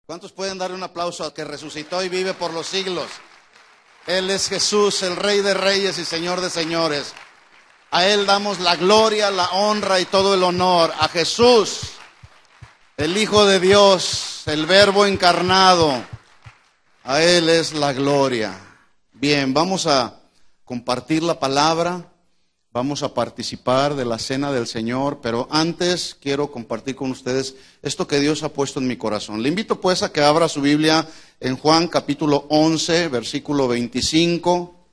¿Cuántos pueden darle un aplauso al que resucitó y vive por los siglos? Él es Jesús, el Rey de Reyes y Señor de Señores. A Él damos la gloria, la honra y todo el honor. A Jesús, el Hijo de Dios, el Verbo encarnado. A Él es la gloria. Bien, vamos a compartir la palabra. Vamos a participar de la cena del Señor, pero antes quiero compartir con ustedes esto que Dios ha puesto en mi corazón. Le invito pues a que abra su Biblia en Juan capítulo 11, versículo 25.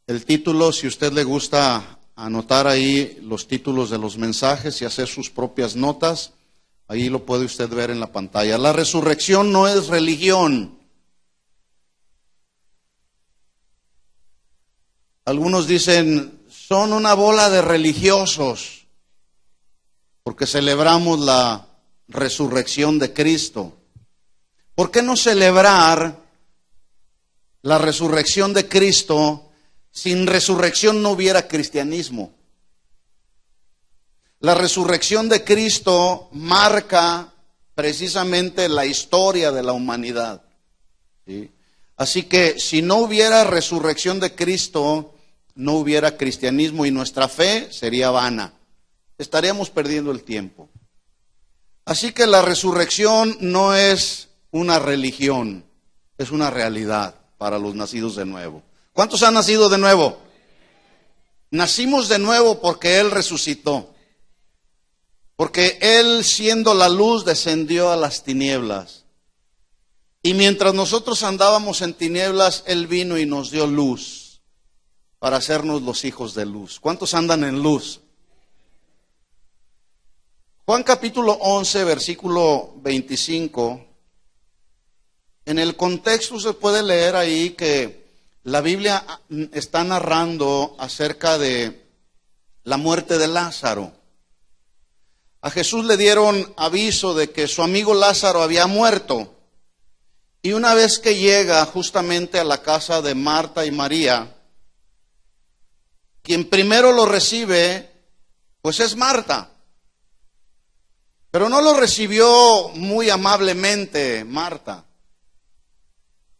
El título, si usted le gusta anotar ahí los títulos de los mensajes y hacer sus propias notas, ahí lo puede usted ver en la pantalla. La resurrección no es religión. Algunos dicen, son una bola de religiosos, porque celebramos la resurrección de Cristo. ¿Por qué no celebrar la resurrección de Cristo? Sin resurrección no hubiera cristianismo. La resurrección de Cristo marca precisamente la historia de la humanidad, ¿sí? Así que si no hubiera resurrección de Cristo, no hubiera cristianismo y nuestra fe sería vana. Estaríamos perdiendo el tiempo. Así que la resurrección no es una religión, es una realidad para los nacidos de nuevo. ¿Cuántos han nacido de nuevo? Nacimos de nuevo porque Él resucitó. Porque Él, siendo la luz, descendió a las tinieblas. Y mientras nosotros andábamos en tinieblas, Él vino y nos dio luz para hacernos los hijos de luz. ¿Cuántos andan en luz? Juan capítulo 11, versículo 25. En el contexto se puede leer ahí que la Biblia está narrando acerca de la muerte de Lázaro. A Jesús le dieron aviso de que su amigo Lázaro había muerto. Y una vez que llega justamente a la casa de Marta y María, quien primero lo recibe, pues es Marta. Pero no lo recibió muy amablemente Marta.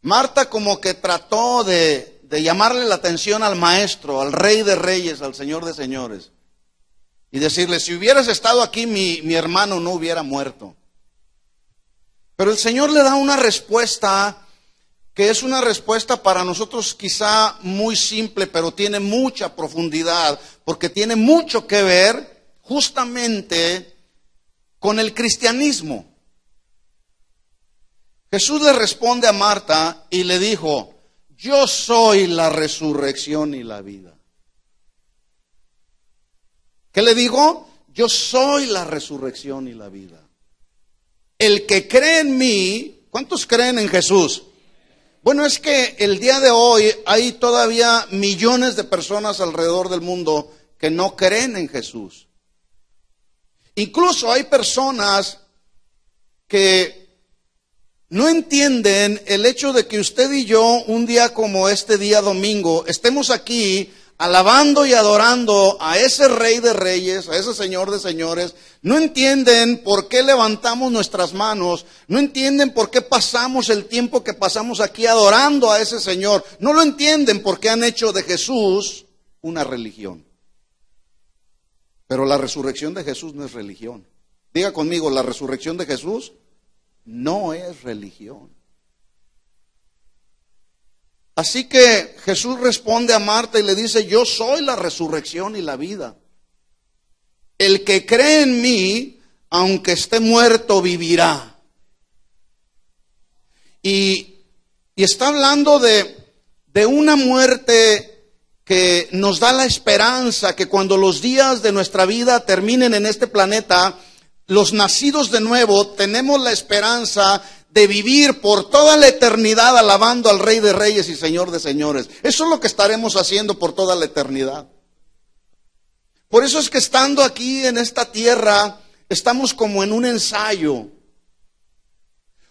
Marta como que trató de llamarle la atención al Maestro, al Rey de Reyes, al Señor de Señores. Y decirle, si hubieras estado aquí, mi hermano no hubiera muerto. Pero el Señor le da una respuesta que es una respuesta para nosotros quizá muy simple, pero tiene mucha profundidad, porque tiene mucho que ver justamente con el cristianismo. Jesús le responde a Marta y le dijo, yo soy la resurrección y la vida. ¿Qué le dijo? Yo soy la resurrección y la vida. El que cree en mí, ¿cuántos creen en Jesús? Bueno, es que el día de hoy hay todavía millones de personas alrededor del mundo que no creen en Jesús. Incluso hay personas que no entienden el hecho de que usted y yo, un día como este día domingo, estemos aquí alabando y adorando a ese Rey de Reyes, a ese Señor de Señores. No entienden por qué levantamos nuestras manos, no entienden por qué pasamos el tiempo que pasamos aquí adorando a ese Señor. No lo entienden porque han hecho de Jesús una religión. Pero la resurrección de Jesús no es religión. Diga conmigo, la resurrección de Jesús no es religión. Así que Jesús responde a Marta y le dice, yo soy la resurrección y la vida. El que cree en mí, aunque esté muerto, vivirá. Y está hablando de una muerte que nos da la esperanza que cuando los días de nuestra vida terminen en este planeta, los nacidos de nuevo tenemos la esperanza de vivir por toda la eternidad alabando al Rey de Reyes y Señor de Señores. Eso es lo que estaremos haciendo por toda la eternidad. Por eso es que estando aquí en esta tierra, estamos como en un ensayo.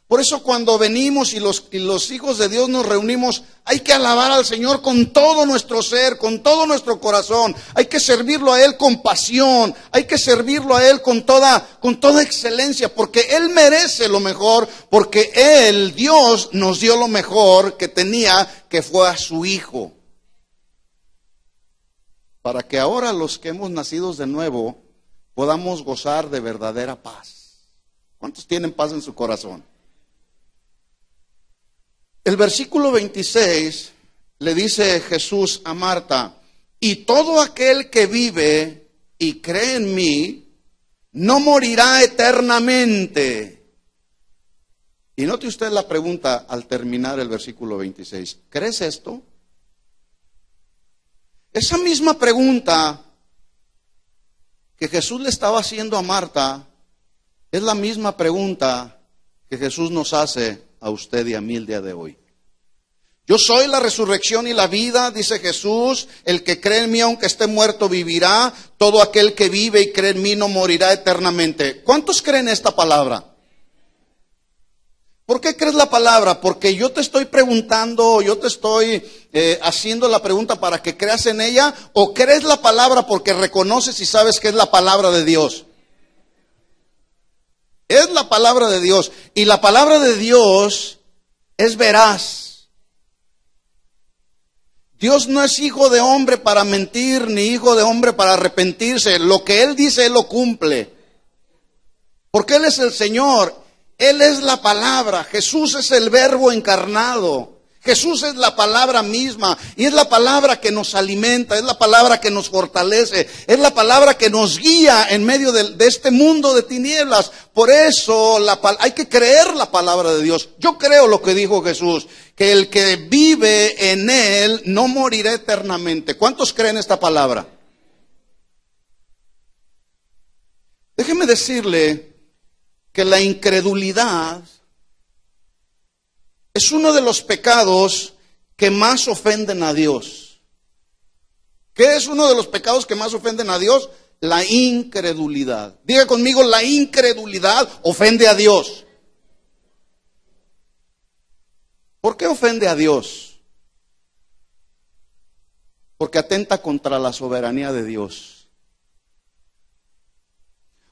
Por eso cuando venimos y los hijos de Dios nos reunimos, hay que alabar al Señor con todo nuestro ser, con todo nuestro corazón. Hay que servirlo a Él con pasión, hay que servirlo a Él con toda excelencia, porque Él merece lo mejor, porque Él, Dios, nos dio lo mejor que tenía, que fue a su Hijo. Para que ahora los que hemos nacido de nuevo podamos gozar de verdadera paz. ¿Cuántos tienen paz en su corazón? El versículo 26 le dice Jesús a Marta: y todo aquel que vive y cree en mí no morirá eternamente. Y note usted la pregunta al terminar el versículo 26. ¿Crees esto? Esa misma pregunta que Jesús le estaba haciendo a Marta es la misma pregunta que Jesús nos hace a usted y a mí el día de hoy. Yo soy la resurrección y la vida, dice Jesús. El que cree en mí, aunque esté muerto, vivirá. Todo aquel que vive y cree en mí no morirá eternamente. ¿Cuántos creen esta palabra? ¿Por qué crees la palabra? Porque yo te estoy preguntando, yo te estoy haciendo la pregunta para que creas en ella, o crees la palabra porque reconoces y sabes que es la palabra de Dios. Es la palabra de Dios, y la palabra de Dios es veraz. Dios no es hijo de hombre para mentir, ni hijo de hombre para arrepentirse. Lo que Él dice, Él lo cumple. Porque Él es el Señor, Él es la palabra, Jesús es el verbo encarnado. Jesús es la palabra misma, y es la palabra que nos alimenta, es la palabra que nos fortalece, es la palabra que nos guía en medio de este mundo de tinieblas. Por eso hay que creer la palabra de Dios. Yo creo lo que dijo Jesús, que el que vive en Él no morirá eternamente. ¿Cuántos creen esta palabra? Déjeme decirle que la incredulidad es uno de los pecados que más ofenden a Dios. ¿Qué es uno de los pecados que más ofenden a Dios? La incredulidad. Diga conmigo, la incredulidad ofende a Dios. ¿Por qué ofende a Dios? Porque atenta contra la soberanía de Dios.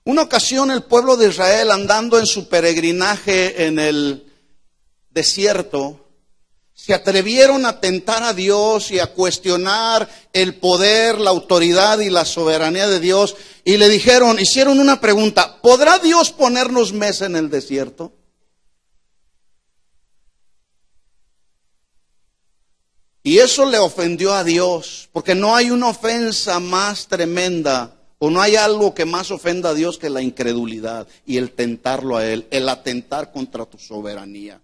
Una ocasión el pueblo de Israel, andando en su peregrinaje en el desierto, se atrevieron a tentar a Dios y a cuestionar el poder, la autoridad y la soberanía de Dios, y le hicieron una pregunta: ¿podrá Dios ponernos mesa en el desierto? Y eso le ofendió a Dios, porque no hay una ofensa más tremenda, o no hay algo que más ofenda a Dios que la incredulidad y el tentarlo a Él, el atentar contra tu soberanía.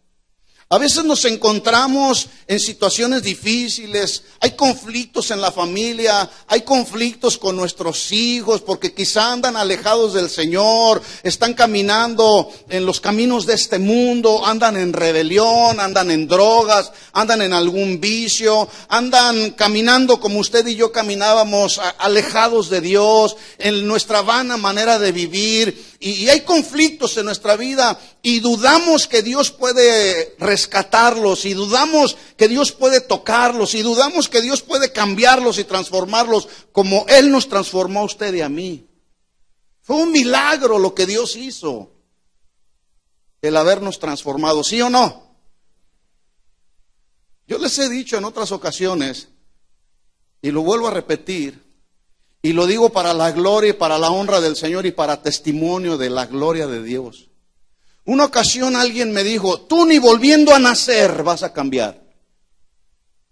A veces nos encontramos en situaciones difíciles, hay conflictos en la familia, hay conflictos con nuestros hijos porque quizá andan alejados del Señor, están caminando en los caminos de este mundo, andan en rebelión, andan en drogas, andan en algún vicio, andan caminando como usted y yo caminábamos, alejados de Dios, en nuestra vana manera de vivir. Y hay conflictos en nuestra vida y dudamos que Dios puede rescatarlos, y dudamos que Dios puede tocarlos, y dudamos que Dios puede cambiarlos y transformarlos como Él nos transformó a usted y a mí. Fue un milagro lo que Dios hizo, el habernos transformado, ¿sí o no? Yo les he dicho en otras ocasiones, y lo vuelvo a repetir, y lo digo para la gloria y para la honra del Señor y para testimonio de la gloria de Dios. Una ocasión alguien me dijo: tú ni volviendo a nacer vas a cambiar.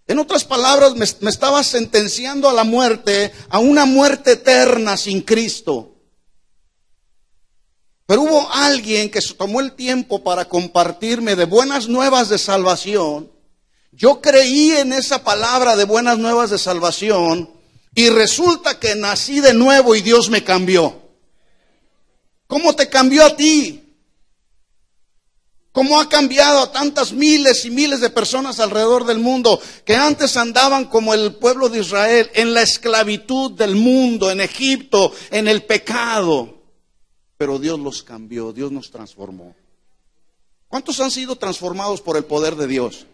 En otras palabras, me estaba sentenciando a la muerte, a una muerte eterna sin Cristo. Pero hubo alguien que se tomó el tiempo para compartirme de buenas nuevas de salvación. Yo creí en esa palabra de buenas nuevas de salvación, y resulta que nací de nuevo y Dios me cambió. ¿Cómo te cambió a ti? ¿Cómo ha cambiado a tantas miles y miles de personas alrededor del mundo que antes andaban como el pueblo de Israel, en la esclavitud del mundo, en Egipto, en el pecado? Pero Dios los cambió, Dios nos transformó. ¿Cuántos han sido transformados por el poder de Dios?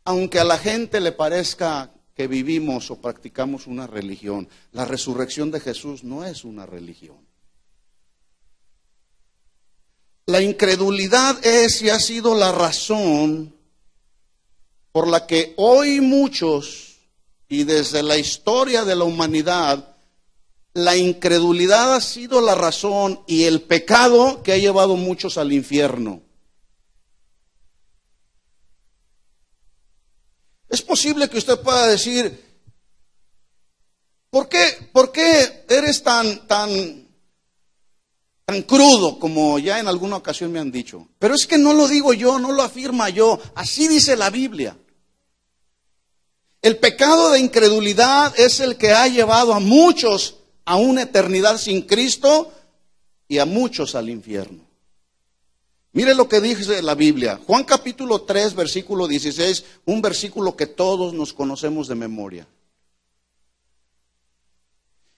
Aunque a la gente le parezca que vivimos o practicamos una religión, la resurrección de Jesús no es una religión. La incredulidad es y ha sido la razón por la que hoy muchos, y desde la historia de la humanidad, la incredulidad ha sido la razón y el pecado que ha llevado muchos al infierno. Es posible que usted pueda decir, ¿por qué eres tan crudo como ya en alguna ocasión me han dicho? Pero es que no lo digo yo, no lo afirma yo, así dice la Biblia. El pecado de incredulidad es el que ha llevado a muchos a una eternidad sin Cristo y a muchos al infierno. Mire lo que dice la Biblia, Juan capítulo 3, versículo 16, un versículo que todos nos conocemos de memoria.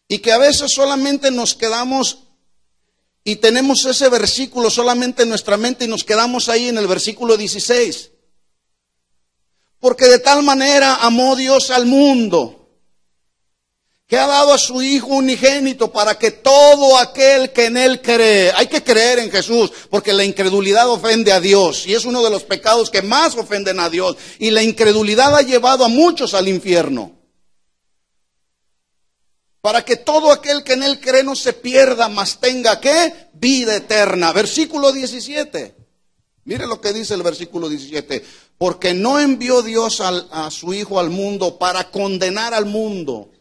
Y que a veces solamente nos quedamos y tenemos ese versículo solamente en nuestra mente y nos quedamos ahí en el versículo 16. Porque de tal manera amó Dios al mundo, que ha dado a su Hijo unigénito para que todo aquel que en Él cree, hay que creer en Jesús, porque la incredulidad ofende a Dios, y es uno de los pecados que más ofenden a Dios, y la incredulidad ha llevado a muchos al infierno. Para que todo aquel que en Él cree no se pierda, mas tenga, ¿qué? Vida eterna. Versículo 17. Mire lo que dice el versículo 17. Porque no envió Dios a su Hijo al mundo para condenar al mundo,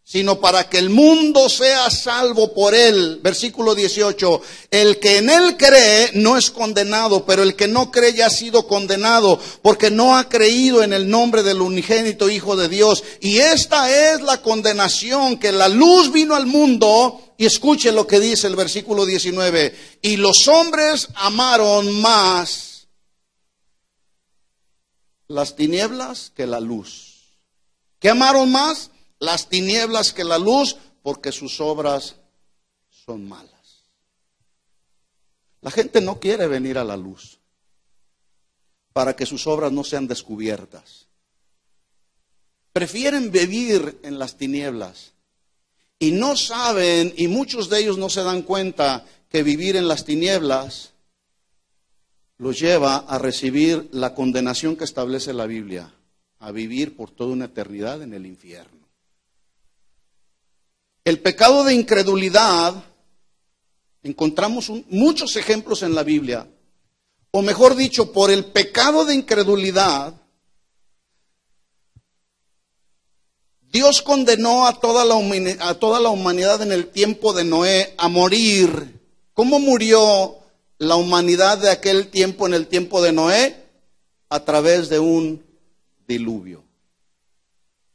sino para que el mundo sea salvo por Él. Versículo 18, el que en Él cree no es condenado, pero el que no cree ya ha sido condenado, porque no ha creído en el nombre del unigénito Hijo de Dios. Y esta es la condenación, que la luz vino al mundo, y escuche lo que dice el versículo 19, y los hombres amaron más las tinieblas que la luz. ¿Qué amaron más? Las tinieblas que la luz, porque sus obras son malas. La gente no quiere venir a la luz para que sus obras no sean descubiertas. Prefieren vivir en las tinieblas y no saben, y muchos de ellos no se dan cuenta que vivir en las tinieblas los lleva a recibir la condenación que establece la Biblia, a vivir por toda una eternidad en el infierno. El pecado de incredulidad, encontramos muchos ejemplos en la Biblia, o mejor dicho, por el pecado de incredulidad, Dios condenó a toda la humanidad en el tiempo de Noé a morir. ¿Cómo murió la humanidad de aquel tiempo en el tiempo de Noé? A través de un diluvio.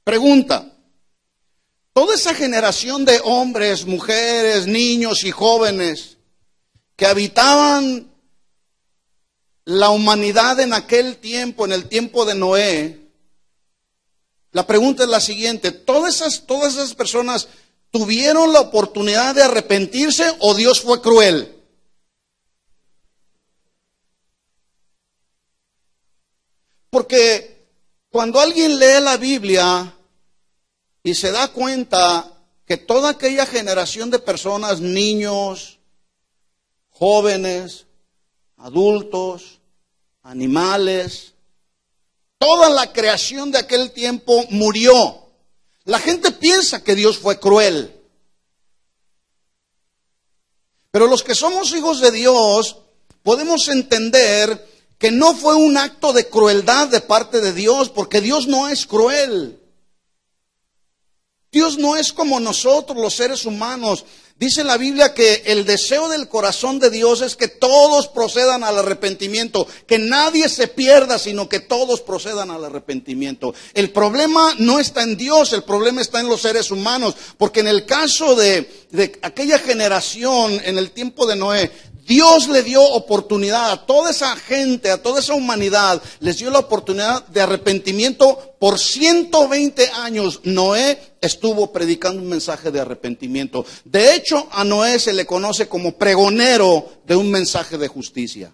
Pregunta. Toda esa generación de hombres, mujeres, niños y jóvenes que habitaban la humanidad en aquel tiempo, en el tiempo de Noé, la pregunta es la siguiente: ¿todas esas personas tuvieron la oportunidad de arrepentirse o Dios fue cruel? Porque cuando alguien lee la Biblia y se da cuenta que toda aquella generación de personas, niños, jóvenes, adultos, animales, toda la creación de aquel tiempo murió. La gente piensa que Dios fue cruel. Pero los que somos hijos de Dios podemos entender que no fue un acto de crueldad de parte de Dios, porque Dios no es cruel. Dios no es como nosotros los seres humanos. Dice la Biblia que el deseo del corazón de Dios es que todos procedan al arrepentimiento, que nadie se pierda, sino que todos procedan al arrepentimiento. El problema no está en Dios, el problema está en los seres humanos, porque en el caso de aquella generación, en el tiempo de Noé, Dios le dio oportunidad a toda esa gente, a toda esa humanidad, les dio la oportunidad de arrepentimiento. Por 120 años Noé estuvo predicando un mensaje de arrepentimiento. De hecho, a Noé se le conoce como pregonero de un mensaje de justicia.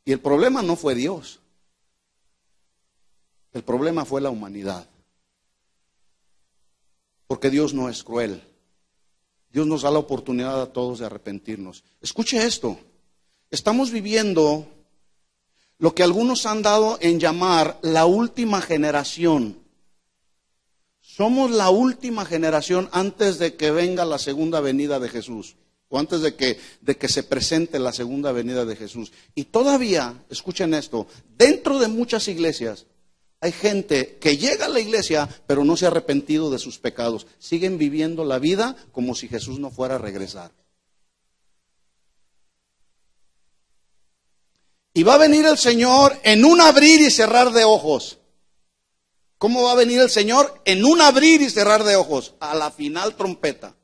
Y el problema no fue Dios. El problema fue la humanidad. Porque Dios no es cruel. Dios nos da la oportunidad a todos de arrepentirnos. Escuche esto. Estamos viviendo lo que algunos han dado en llamar la última generación. Somos la última generación antes de que venga la segunda venida de Jesús. O antes de que se presente la segunda venida de Jesús. Y todavía, escuchen esto, dentro de muchas iglesias hay gente que llega a la iglesia, pero no se ha arrepentido de sus pecados. Siguen viviendo la vida como si Jesús no fuera a regresar. Y va a venir el Señor en un abrir y cerrar de ojos. ¿Cómo va a venir el Señor? En un abrir y cerrar de ojos, a la final trompeta.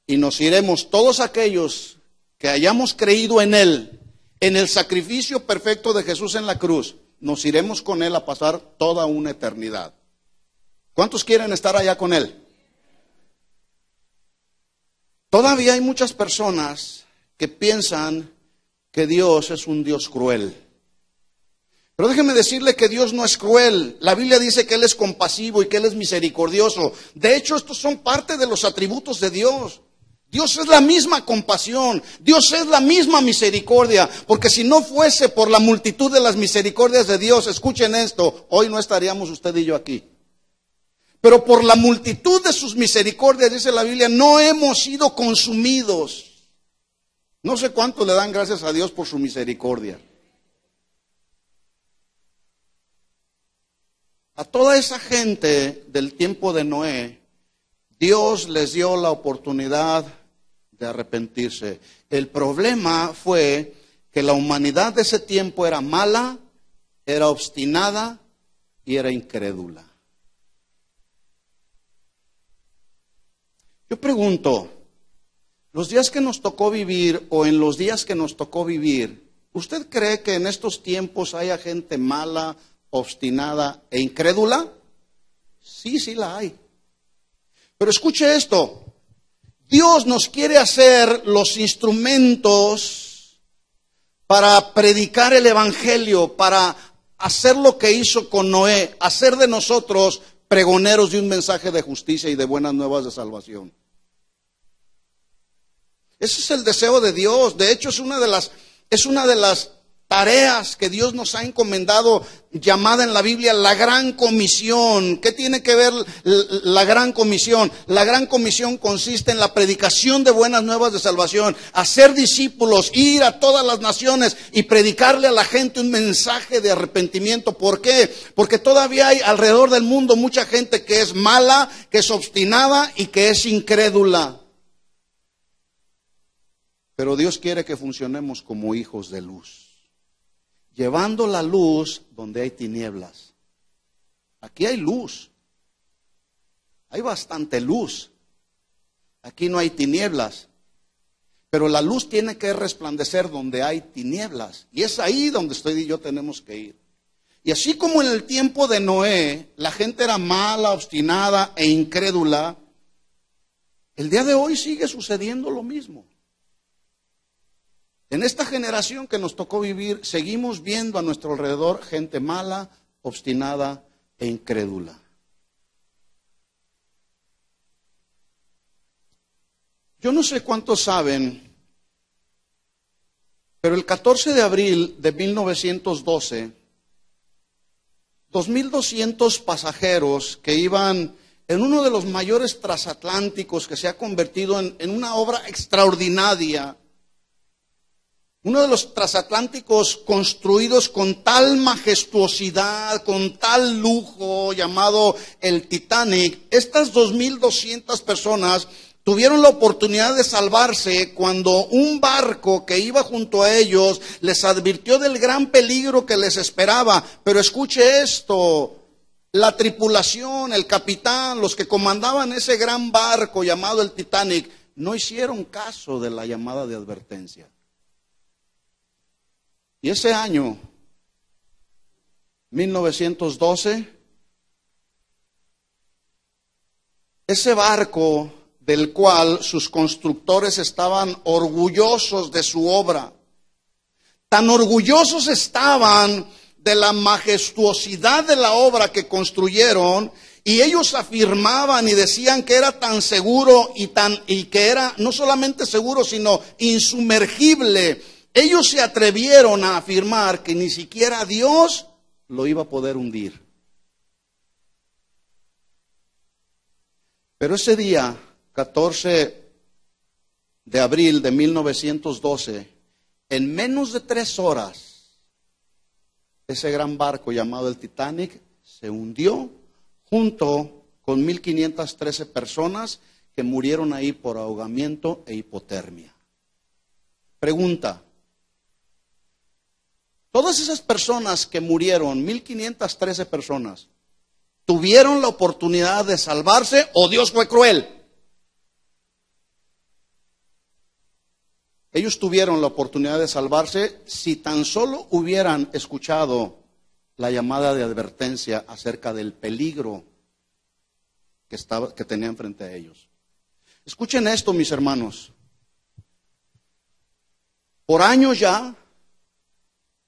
Y nos iremos todos aquellos que hayamos creído en Él, en el sacrificio perfecto de Jesús en la cruz, nos iremos con Él a pasar toda una eternidad. ¿Cuántos quieren estar allá con Él? Todavía hay muchas personas que piensan que Dios es un Dios cruel. Pero déjeme decirle que Dios no es cruel. La Biblia dice que Él es compasivo y que Él es misericordioso. De hecho, estos son parte de los atributos de Dios. Dios es la misma compasión, Dios es la misma misericordia, porque si no fuese por la multitud de las misericordias de Dios, escuchen esto, hoy no estaríamos usted y yo aquí. Pero por la multitud de sus misericordias, dice la Biblia, no hemos sido consumidos. No sé cuánto le dan gracias a Dios por su misericordia. A toda esa gente del tiempo de Noé, Dios les dio la oportunidad de arrepentirse. El problema fue que la humanidad de ese tiempo era mala, era obstinada y era incrédula. Yo pregunto, los días que nos tocó vivir o en los días que nos tocó vivir, ¿usted cree que en estos tiempos haya gente mala, obstinada e incrédula? Sí, sí la hay. Pero escuche esto, Dios nos quiere hacer los instrumentos para predicar el evangelio, para hacer lo que hizo con Noé, hacer de nosotros pregoneros de un mensaje de justicia y de buenas nuevas de salvación. Ese es el deseo de Dios. De hecho, es una de las tareas que Dios nos ha encomendado, llamada en la Biblia la Gran Comisión. ¿Qué tiene que ver la Gran Comisión? La Gran Comisión consiste en la predicación de buenas nuevas de salvación, hacer discípulos, ir a todas las naciones y predicarle a la gente un mensaje de arrepentimiento. ¿Por qué? Porque todavía hay alrededor del mundo mucha gente que es mala, que es obstinada y que es incrédula. Pero Dios quiere que funcionemos como hijos de luz, llevando la luz donde hay tinieblas. Aquí hay luz, hay bastante luz. Aquí no hay tinieblas, pero la luz tiene que resplandecer donde hay tinieblas. Y es ahí donde usted y yo tenemos que ir. Y así como en el tiempo de Noé, la gente era mala, obstinada e incrédula, el día de hoy sigue sucediendo lo mismo. En esta generación que nos tocó vivir, seguimos viendo a nuestro alrededor gente mala, obstinada e incrédula. Yo no sé cuántos saben, pero el 14 de abril de 1912, 2.200 pasajeros que iban en uno de los mayores transatlánticos que se ha convertido en una obra extraordinaria, uno de los transatlánticos construidos con tal majestuosidad, con tal lujo, llamado el Titanic. Estas 2.200 personas tuvieron la oportunidad de salvarse cuando un barco que iba junto a ellos les advirtió del gran peligro que les esperaba. Pero escuche esto, la tripulación, el capitán, los que comandaban ese gran barco llamado el Titanic, no hicieron caso de la llamada de advertencia. Y ese año, 1912, ese barco del cual sus constructores estaban orgullosos de su obra, tan orgullosos estaban de la majestuosidad de la obra que construyeron, y ellos afirmaban y decían que era tan seguro y que era no solamente seguro, sino insumergible. Ellos se atrevieron a afirmar que ni siquiera Dios lo iba a poder hundir. Pero ese día, 14 de abril de 1912, en menos de 3 horas, ese gran barco llamado el Titanic se hundió junto con 1,513 personas que murieron ahí por ahogamiento e hipotermia. Pregunta: todas esas personas que murieron, 1,513 personas, ¿tuvieron la oportunidad de salvarse o Dios fue cruel? Ellos tuvieron la oportunidad de salvarse si tan solo hubieran escuchado la llamada de advertencia acerca del peligro que tenían frente a ellos. Escuchen esto, mis hermanos. Por años ya,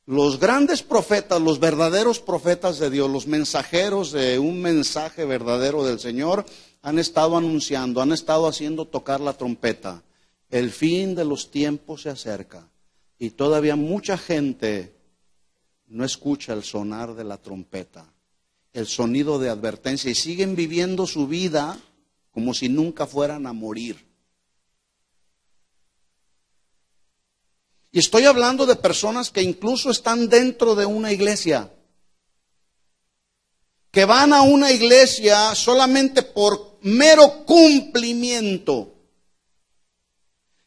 los grandes profetas, los verdaderos profetas de Dios, los mensajeros de un mensaje verdadero del Señor, han estado anunciando, han estado haciendo tocar la trompeta. El fin de los tiempos se acerca y todavía mucha gente no escucha el sonar de la trompeta, el sonido de advertencia, y siguen viviendo su vida como si nunca fueran a morir. Y estoy hablando de personas que incluso están dentro de una iglesia, que van a una iglesia solamente por mero cumplimiento,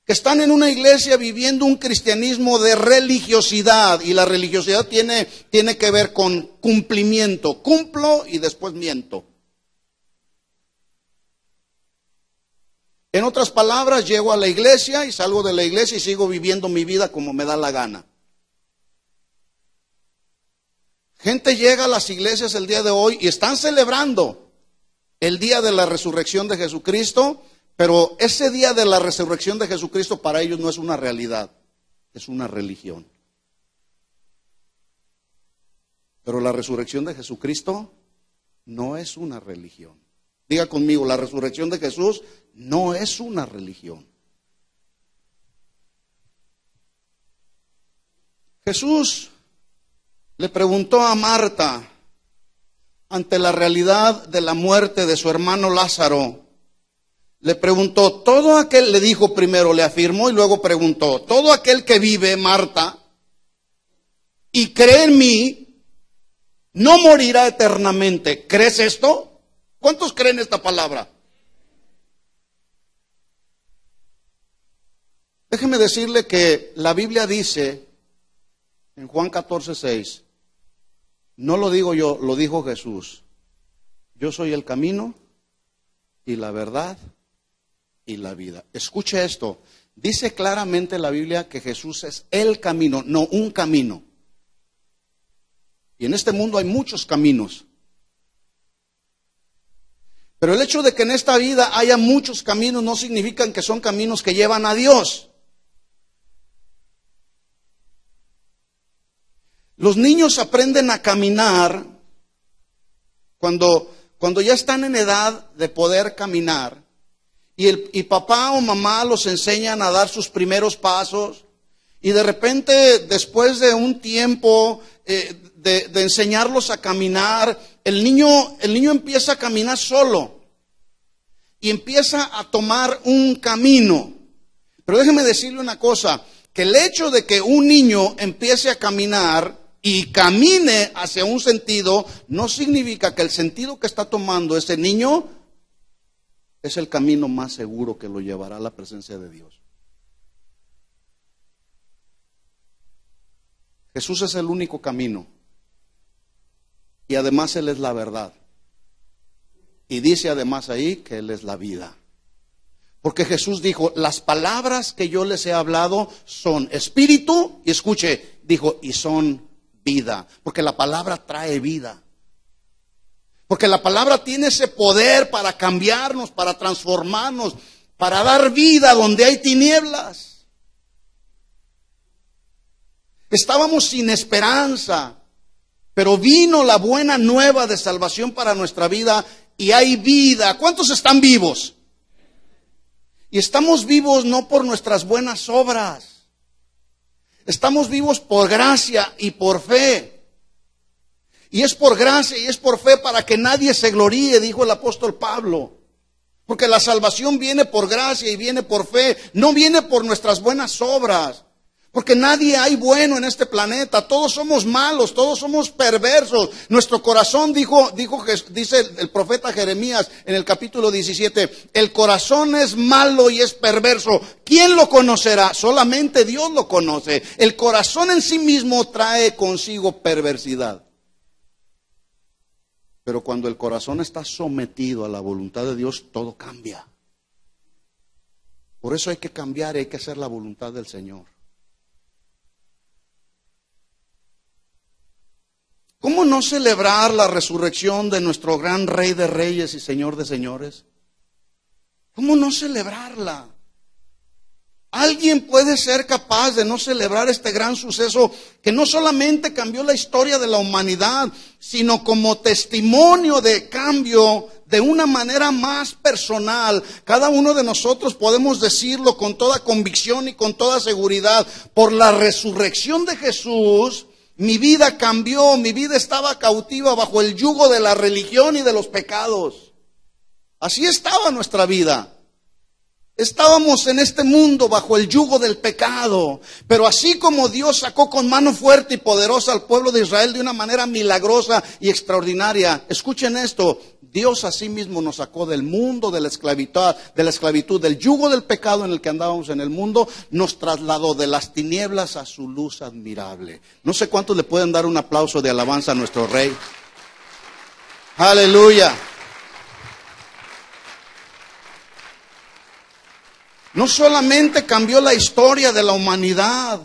que están en una iglesia viviendo un cristianismo de religiosidad, y la religiosidad tiene que ver con cumplimiento. Cumplo y después miento. En otras palabras, llego a la iglesia y salgo de la iglesia y sigo viviendo mi vida como me da la gana. Gente llega a las iglesias el día de hoy y están celebrando el día de la resurrección de Jesucristo, pero ese día de la resurrección de Jesucristo para ellos no es una realidad, es una religión. Pero la resurrección de Jesucristo no es una religión. Diga conmigo, la resurrección de Jesús no es una religión. Jesús le preguntó a Marta, ante la realidad de la muerte de su hermano Lázaro, le preguntó, todo aquel, le dijo primero, le afirmó y luego preguntó, todo aquel que vive, Marta, y cree en mí, no morirá eternamente. ¿Crees esto? ¿Cuántos creen esta palabra? Déjeme decirle que la Biblia dice en Juan 14:6, no lo digo yo, lo dijo Jesús, yo soy el camino y la verdad y la vida. Escuche esto, dice claramente la Biblia que Jesús es el camino, no un camino. Y en este mundo hay muchos caminos. Pero el hecho de que en esta vida haya muchos caminos no significa que son caminos que llevan a Dios. Los niños aprenden a caminar cuando ya están en edad de poder caminar. Y papá o mamá los enseñan a dar sus primeros pasos, y de repente, después de un tiempo de enseñarlos a caminar, el niño empieza a caminar solo y empieza a tomar un camino. Pero déjeme decirle una cosa, que el hecho de que un niño empiece a caminar y camine hacia un sentido, no significa que el sentido que está tomando ese niño es el camino más seguro que lo llevará a la presencia de Dios. Jesús es el único camino. Y además Él es la verdad. Y dice además ahí que Él es la vida. Porque Jesús dijo, las palabras que yo les he hablado son espíritu, y escuche, dijo, y son vida. Porque la palabra trae vida. Porque la palabra tiene ese poder para cambiarnos, para transformarnos, para dar vida donde hay tinieblas. Estábamos sin esperanza, pero vino la buena nueva de salvación para nuestra vida y hay vida. ¿Cuántos están vivos? Y estamos vivos no por nuestras buenas obras. Estamos vivos por gracia y por fe. Y es por gracia y es por fe para que nadie se gloríe, dijo el apóstol Pablo. Porque la salvación viene por gracia y viene por fe, no viene por nuestras buenas obras. Porque nadie hay bueno en este planeta, todos somos malos, todos somos perversos. Nuestro corazón, dice el profeta Jeremías en el capítulo 17, el corazón es malo y es perverso. ¿Quién lo conocerá? Solamente Dios lo conoce. El corazón en sí mismo trae consigo perversidad. Pero cuando el corazón está sometido a la voluntad de Dios, todo cambia. Por eso hay que cambiar y hay que hacer la voluntad del Señor. ¿Cómo no celebrar la resurrección de nuestro gran Rey de Reyes y Señor de Señores? ¿Cómo no celebrarla? ¿Alguien puede ser capaz de no celebrar este gran suceso que no solamente cambió la historia de la humanidad, sino como testimonio de cambio de una manera más personal? Cada uno de nosotros podemos decirlo con toda convicción y con toda seguridad. Por la resurrección de Jesús, mi vida cambió, mi vida estaba cautiva bajo el yugo de la religión y de los pecados. Así estaba nuestra vida. Estábamos en este mundo bajo el yugo del pecado, pero así como Dios sacó con mano fuerte y poderosa al pueblo de Israel de una manera milagrosa y extraordinaria, escuchen esto, Dios así mismo nos sacó del mundo de la esclavitud, del yugo del pecado en el que andábamos en el mundo, nos trasladó de las tinieblas a su luz admirable. No sé cuántos le pueden dar un aplauso de alabanza a nuestro Rey. Aleluya. No solamente cambió la historia de la humanidad,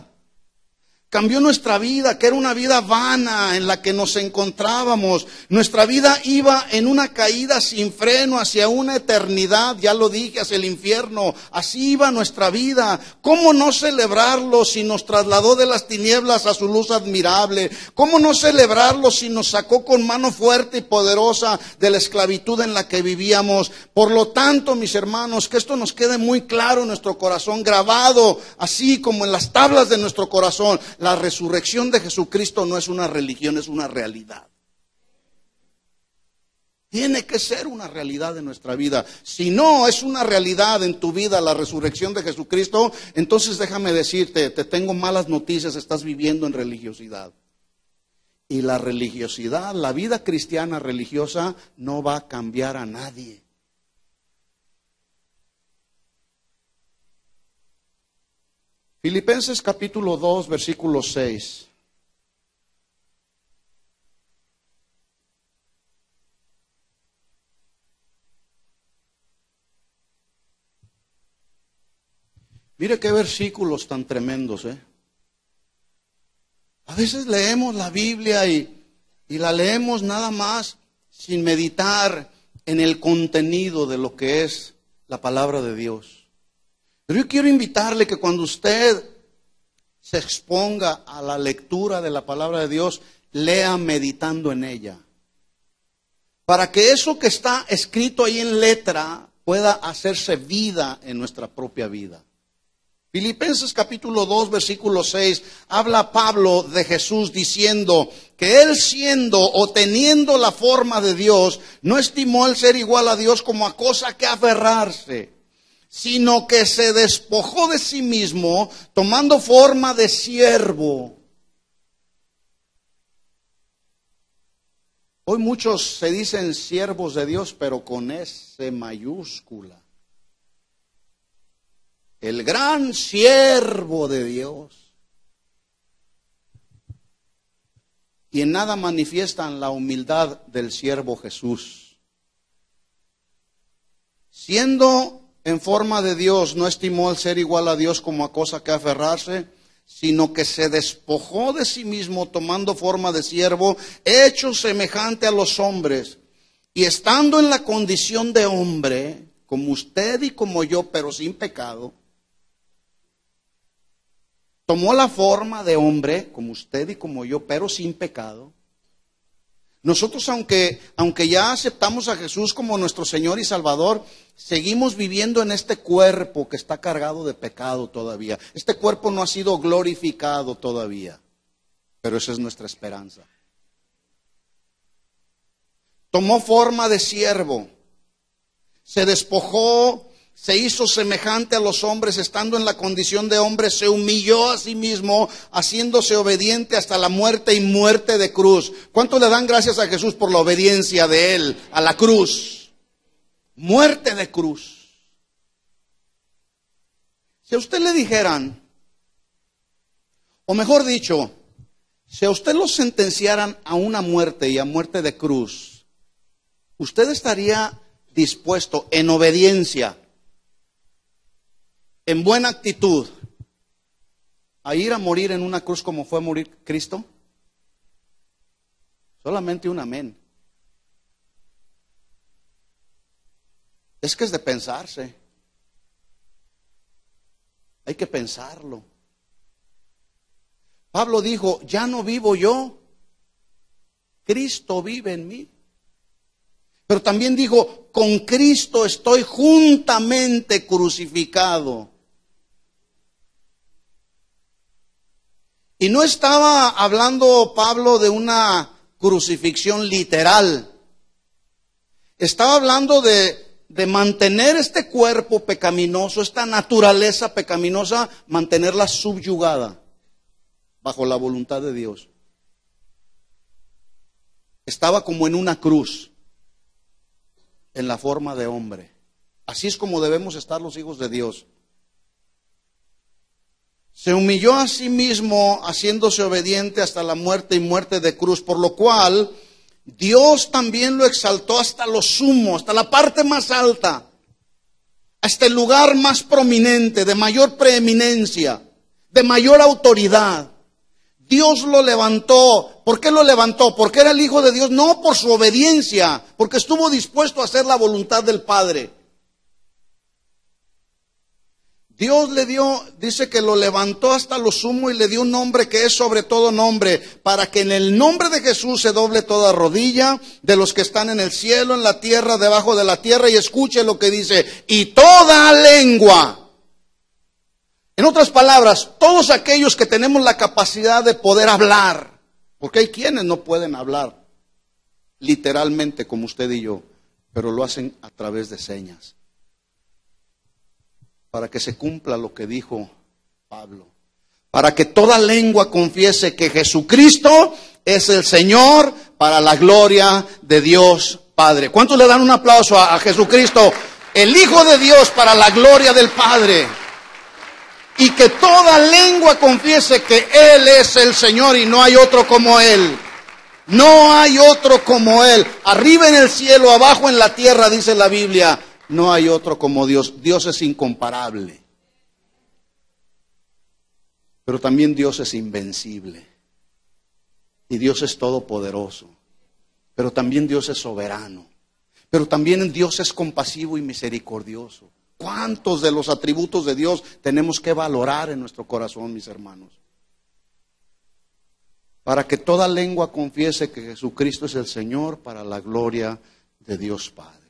cambió nuestra vida, que era una vida vana en la que nos encontrábamos. Nuestra vida iba en una caída sin freno hacia una eternidad, ya lo dije, hacia el infierno. Así iba nuestra vida. ¿Cómo no celebrarlo si nos trasladó de las tinieblas a su luz admirable? ¿Cómo no celebrarlo si nos sacó con mano fuerte y poderosa de la esclavitud en la que vivíamos? Por lo tanto, mis hermanos, que esto nos quede muy claro en nuestro corazón, grabado así como en las tablas de nuestro corazón. La resurrección de Jesucristo no es una religión, es una realidad. Tiene que ser una realidad en nuestra vida. Si no es una realidad en tu vida la resurrección de Jesucristo, entonces déjame decirte, te tengo malas noticias, estás viviendo en religiosidad. Y la religiosidad, la vida cristiana religiosa, no va a cambiar a nadie. Filipenses capítulo 2, versículo 6. Mire qué versículos tan tremendos, ¿eh? A veces leemos la Biblia y la leemos nada más sin meditar en el contenido de lo que es la palabra de Dios. Pero yo quiero invitarle que cuando usted se exponga a la lectura de la palabra de Dios, lea meditando en ella. Para que eso que está escrito ahí en letra pueda hacerse vida en nuestra propia vida. Filipenses capítulo 2, versículo 6, habla Pablo de Jesús diciendo que él siendo o teniendo la forma de Dios, no estimó el ser igual a Dios como a cosa que aferrarse, sino que se despojó de sí mismo, tomando forma de siervo. Hoy muchos se dicen siervos de Dios, pero con S mayúscula. El gran siervo de Dios. Y en nada manifiestan la humildad del siervo Jesús. Siendo en forma de Dios, no estimó el ser igual a Dios como a cosa que aferrarse, sino que se despojó de sí mismo, tomando forma de siervo, hecho semejante a los hombres, y estando en la condición de hombre, como usted y como yo, pero sin pecado, tomó la forma de hombre, como usted y como yo, pero sin pecado. Nosotros, aunque ya aceptamos a Jesús como nuestro Señor y Salvador, seguimos viviendo en este cuerpo que está cargado de pecado todavía. Este cuerpo no ha sido glorificado todavía, pero esa es nuestra esperanza. Tomó forma de siervo, se despojó, se hizo semejante a los hombres, estando en la condición de hombre, se humilló a sí mismo, haciéndose obediente hasta la muerte y muerte de cruz. ¿Cuánto le dan gracias a Jesús por la obediencia de Él a la cruz? Muerte de cruz. Si a usted le dijeran, o mejor dicho, si a usted lo sentenciaran a una muerte y a muerte de cruz, ¿usted estaría dispuesto en obediencia, en buena actitud, a ir a morir en una cruz como fue a morir Cristo? Solamente un amén. Es que es de pensarse. Hay que pensarlo. Pablo dijo, ya no vivo yo, Cristo vive en mí. Pero también dijo, con Cristo estoy juntamente crucificado. Y no estaba hablando Pablo de una crucifixión literal. Estaba hablando de mantener este cuerpo pecaminoso, esta naturaleza pecaminosa, mantenerla subyugada bajo la voluntad de Dios. Estaba como en una cruz, en la forma de hombre. Así es como debemos estar los hijos de Dios. Se humilló a sí mismo, haciéndose obediente hasta la muerte y muerte de cruz, por lo cual Dios también lo exaltó hasta lo sumo, hasta la parte más alta, hasta el lugar más prominente, de mayor preeminencia, de mayor autoridad. Dios lo levantó. ¿Por qué lo levantó? ¿Porque era el Hijo de Dios? No, por su obediencia, porque estuvo dispuesto a hacer la voluntad del Padre. Dios le dio, dice que lo levantó hasta lo sumo y le dio un nombre que es sobre todo nombre, para que en el nombre de Jesús se doble toda rodilla de los que están en el cielo, en la tierra, debajo de la tierra, y escuche lo que dice, y toda lengua. En otras palabras, todos aquellos que tenemos la capacidad de poder hablar, porque hay quienes no pueden hablar literalmente como usted y yo, pero lo hacen a través de señas, para que se cumpla lo que dijo Pablo, para que toda lengua confiese que Jesucristo es el Señor, para la gloria de Dios Padre. ¿Cuántos le dan un aplauso a Jesucristo, el Hijo de Dios, para la gloria del Padre? Y que toda lengua confiese que Él es el Señor y no hay otro como Él. No hay otro como Él. Arriba en el cielo, abajo en la tierra, dice la Biblia, no hay otro como Dios. Dios es incomparable. Pero también Dios es invencible. Y Dios es todopoderoso. Pero también Dios es soberano. Pero también Dios es compasivo y misericordioso. ¿Cuántos de los atributos de Dios tenemos que valorar en nuestro corazón, mis hermanos? Para que toda lengua confiese que Jesucristo es el Señor, para la gloria de Dios Padre.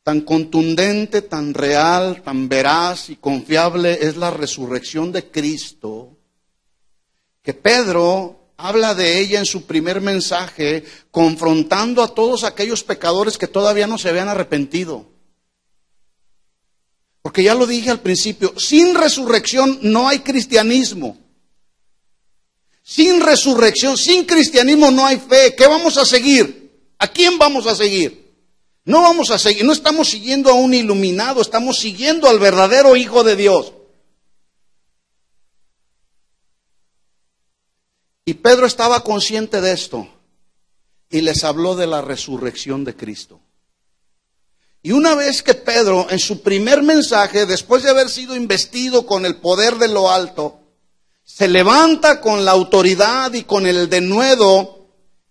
Tan contundente, tan real, tan veraz y confiable es la resurrección de Cristo, que Pedro habla de ella en su primer mensaje, confrontando a todos aquellos pecadores que todavía no se habían arrepentido. Porque ya lo dije al principio, sin resurrección no hay cristianismo. Sin resurrección, sin cristianismo no hay fe. ¿Qué vamos a seguir? ¿A quién vamos a seguir? No vamos a seguir, no estamos siguiendo a un iluminado, estamos siguiendo al verdadero Hijo de Dios. Y Pedro estaba consciente de esto y les habló de la resurrección de Cristo. Y una vez que Pedro, en su primer mensaje, después de haber sido investido con el poder de lo alto, se levanta con la autoridad y con el denuedo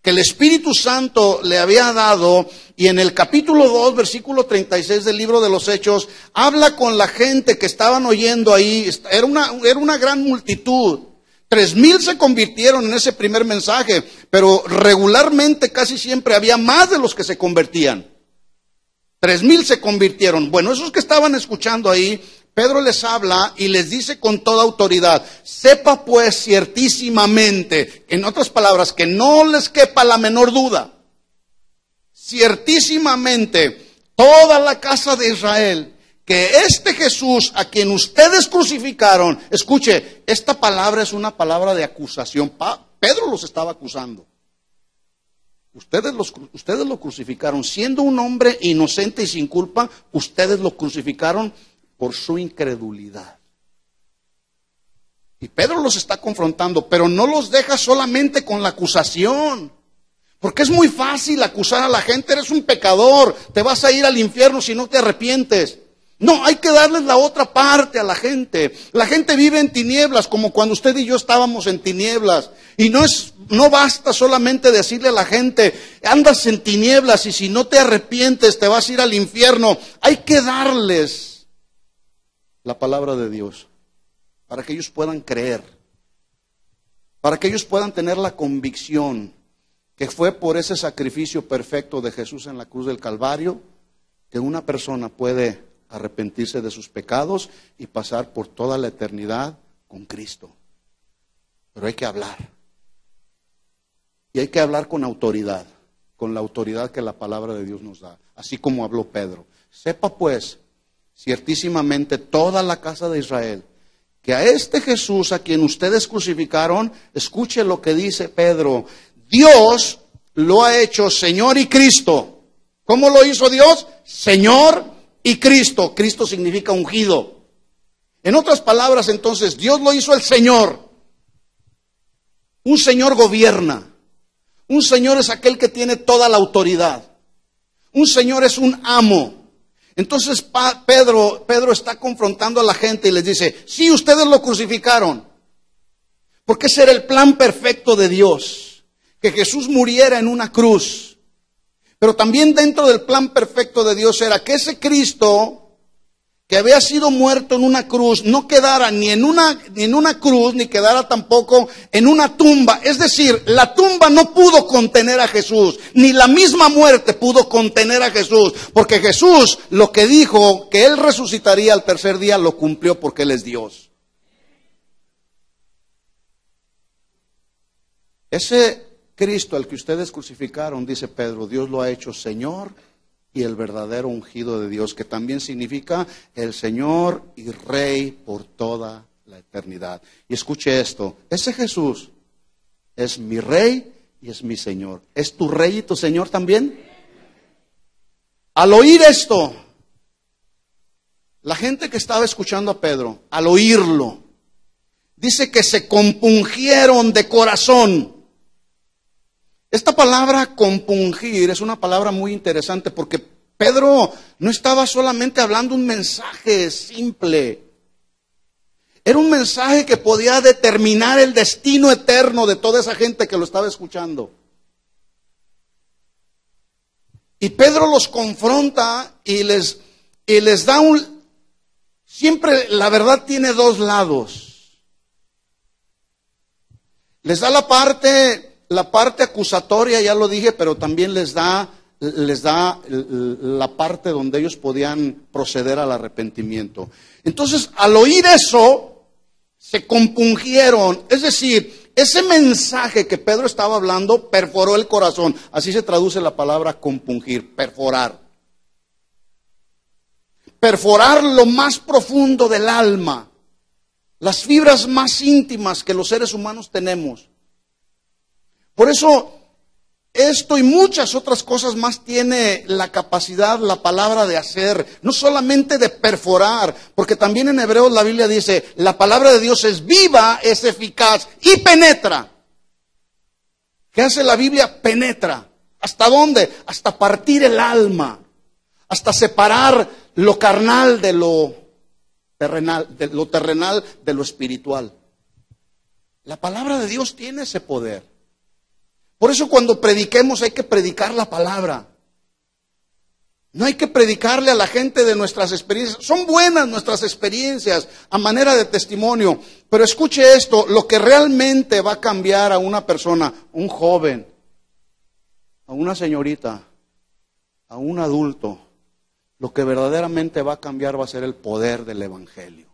que el Espíritu Santo le había dado, y en el capítulo 2, versículo 36 del libro de los Hechos, habla con la gente que estaban oyendo ahí. Era una gran multitud. 3,000 se convirtieron en ese primer mensaje, pero regularmente casi siempre había más de los que se convertían. 3,000 se convirtieron. Bueno, esos que estaban escuchando ahí, Pedro les habla y les dice con toda autoridad: sepa pues ciertísimamente, en otras palabras, que no les quepa la menor duda, ciertísimamente, toda la casa de Israel, que este Jesús a quien ustedes crucificaron, escuche, esta palabra es una palabra de acusación. Pedro los estaba acusando. Ustedes lo crucificaron, siendo un hombre inocente y sin culpa, ustedes lo crucificaron por su incredulidad. Y Pedro los está confrontando, pero no los deja solamente con la acusación. Porque es muy fácil acusar a la gente: eres un pecador, te vas a ir al infierno si no te arrepientes. No, hay que darles la otra parte a la gente. La gente vive en tinieblas, como cuando usted y yo estábamos en tinieblas. Y no basta solamente decirle a la gente: andas en tinieblas y si no te arrepientes te vas a ir al infierno. Hay que darles la palabra de Dios para que ellos puedan creer, para que ellos puedan tener la convicción que fue por ese sacrificio perfecto de Jesús en la cruz del Calvario que una persona puede arrepentirse de sus pecados y pasar por toda la eternidad con Cristo. Pero hay que hablar. Y hay que hablar con autoridad, con la autoridad que la palabra de Dios nos da, así como habló Pedro. Sepa pues, ciertísimamente, toda la casa de Israel, que a este Jesús a quien ustedes crucificaron, escuche lo que dice Pedro: Dios lo ha hecho Señor y Cristo. ¿Cómo lo hizo Dios? Señor y Cristo. Cristo significa ungido. En otras palabras, entonces, Dios lo hizo el Señor. Un Señor gobierna. Un Señor es aquel que tiene toda la autoridad. Un Señor es un amo. Entonces Pedro está confrontando a la gente y les dice: sí, ustedes lo crucificaron, porque ese era el plan perfecto de Dios, que Jesús muriera en una cruz. Pero también dentro del plan perfecto de Dios era que ese Cristo que había sido muerto en una cruz no quedara ni en una cruz, ni quedara tampoco en una tumba. Es decir, la tumba no pudo contener a Jesús, ni la misma muerte pudo contener a Jesús, porque Jesús lo que dijo, que Él resucitaría al tercer día, lo cumplió, porque Él es Dios. Ese Cristo al que ustedes crucificaron, dice Pedro, Dios lo ha hecho Señor y el verdadero ungido de Dios, que también significa el Señor y Rey por toda la eternidad. Y escuche esto: ese Jesús es mi Rey y es mi Señor. ¿Es tu Rey y tu Señor también? Al oír esto, la gente que estaba escuchando a Pedro, al oírlo, dice que se compungieron de corazón. Esta palabra compungir es una palabra muy interesante, porque Pedro no estaba solamente hablando un mensaje simple. Era un mensaje que podía determinar el destino eterno de toda esa gente que lo estaba escuchando. Y Pedro los confronta y les da siempre la verdad tiene dos lados. Les da la parte acusatoria, ya lo dije, pero también les da la parte donde ellos podían proceder al arrepentimiento. Entonces, al oír eso, se compungieron. Es decir, ese mensaje que Pedro estaba hablando perforó el corazón. Así se traduce la palabra compungir, perforar. Perforar lo más profundo del alma, las fibras más íntimas que los seres humanos tenemos. Por eso, esto y muchas otras cosas más tiene la capacidad, la palabra de hacer, no solamente de perforar, porque también en Hebreos la Biblia dice, la palabra de Dios es viva, es eficaz y penetra. ¿Qué hace la Biblia? Penetra. ¿Hasta dónde? Hasta partir el alma, hasta separar lo carnal de lo terrenal, de lo espiritual. La palabra de Dios tiene ese poder. Por eso cuando prediquemos hay que predicar la palabra. No hay que predicarle a la gente de nuestras experiencias. Son buenas nuestras experiencias a manera de testimonio. Pero escuche esto, lo que realmente va a cambiar a una persona, un joven, a una señorita, a un adulto, lo que verdaderamente va a cambiar va a ser el poder del evangelio.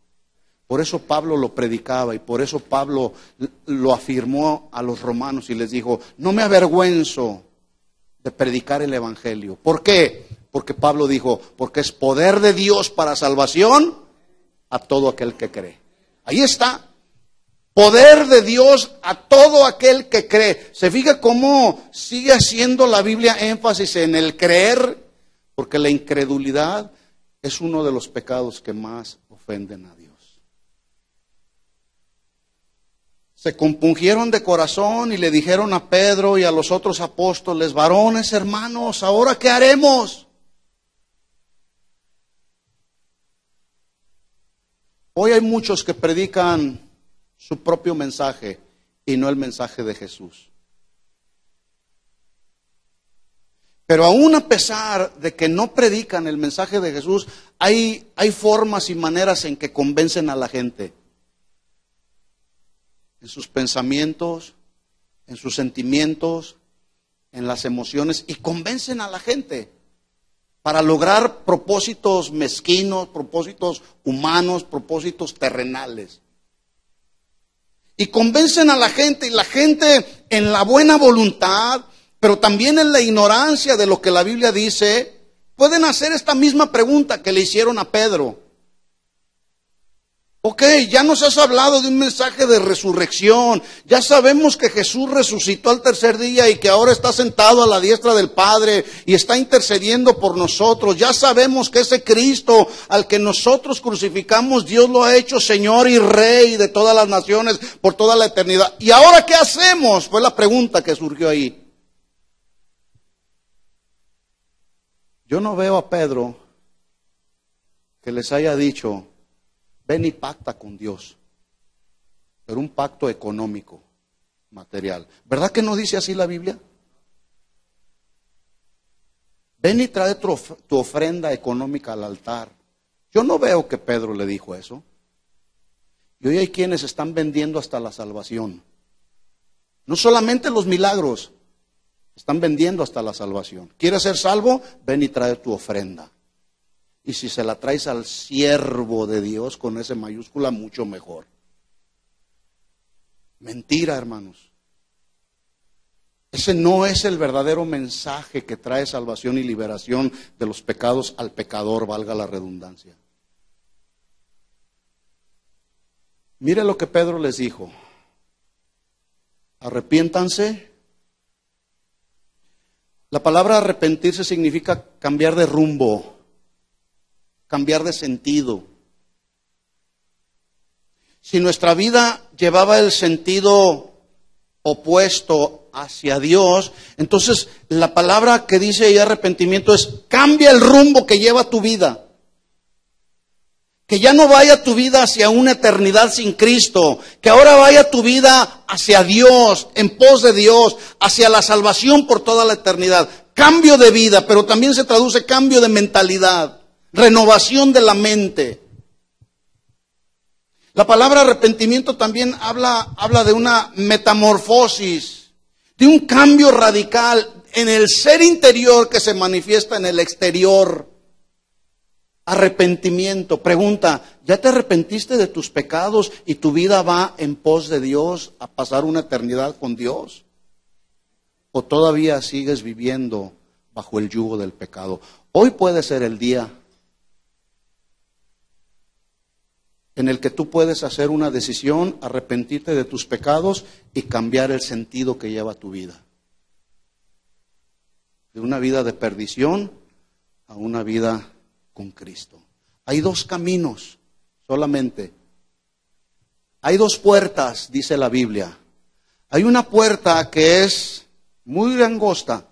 Por eso Pablo lo predicaba y por eso Pablo lo afirmó a los romanos y les dijo, no me avergüenzo de predicar el evangelio. ¿Por qué? Porque Pablo dijo, porque es poder de Dios para salvación a todo aquel que cree. Ahí está. Poder de Dios a todo aquel que cree. ¿Se fija cómo sigue haciendo la Biblia énfasis en el creer? Porque la incredulidad es uno de los pecados que más ofenden a Dios. Se compungieron de corazón y le dijeron a Pedro y a los otros apóstoles, varones, hermanos, ¿ahora qué haremos? Hoy hay muchos que predican su propio mensaje y no el mensaje de Jesús. Pero aún a pesar de que no predican el mensaje de Jesús, hay formas y maneras en que convencen a la gente. En sus pensamientos, en sus sentimientos, en las emociones, y convencen a la gente para lograr propósitos mezquinos, propósitos humanos, propósitos terrenales. Y convencen a la gente, y la gente en la buena voluntad, pero también en la ignorancia de lo que la Biblia dice, pueden hacer esta misma pregunta que le hicieron a Pedro. Ok, ya nos has hablado de un mensaje de resurrección, ya sabemos que Jesús resucitó al tercer día y que ahora está sentado a la diestra del Padre y está intercediendo por nosotros, ya sabemos que ese Cristo al que nosotros crucificamos, Dios lo ha hecho Señor y Rey de todas las naciones por toda la eternidad. ¿Y ahora qué hacemos? Fue la pregunta que surgió ahí. Yo no veo a Pedro que les haya dicho, ven y pacta con Dios, pero un pacto económico, material. ¿Verdad que no dice así la Biblia? Ven y trae tu ofrenda económica al altar. Yo no veo que Pedro le dijo eso. Y hoy hay quienes están vendiendo hasta la salvación. No solamente los milagros, están vendiendo hasta la salvación. ¿Quieres ser salvo? Ven y trae tu ofrenda. Y si se la traes al siervo de Dios con ese mayúscula, mucho mejor. Mentira, hermanos. Ese no es el verdadero mensaje que trae salvación y liberación de los pecados al pecador, valga la redundancia. Mire lo que Pedro les dijo. Arrepiéntanse. La palabra arrepentirse significa cambiar de rumbo, cambiar de sentido. Si nuestra vida llevaba el sentido opuesto hacia Dios, entonces la palabra que dice ahí arrepentimiento es cambia el rumbo que lleva tu vida. Que ya no vaya tu vida hacia una eternidad sin Cristo, que ahora vaya tu vida hacia Dios, en pos de Dios, hacia la salvación por toda la eternidad. Cambio de vida, pero también se traduce cambio de mentalidad. Renovación de la mente. La palabra arrepentimiento también habla de una metamorfosis, de un cambio radical en el ser interior que se manifiesta en el exterior. Arrepentimiento. Pregunta, ¿ya te arrepentiste de tus pecados y tu vida va en pos de Dios a pasar una eternidad con Dios? ¿O todavía sigues viviendo bajo el yugo del pecado? Hoy puede ser el día en el que tú puedes hacer una decisión, arrepentirte de tus pecados y cambiar el sentido que lleva tu vida. De una vida de perdición a una vida con Cristo. Hay dos caminos solamente. Hay dos puertas, dice la Biblia. Hay una puerta que es muy angosta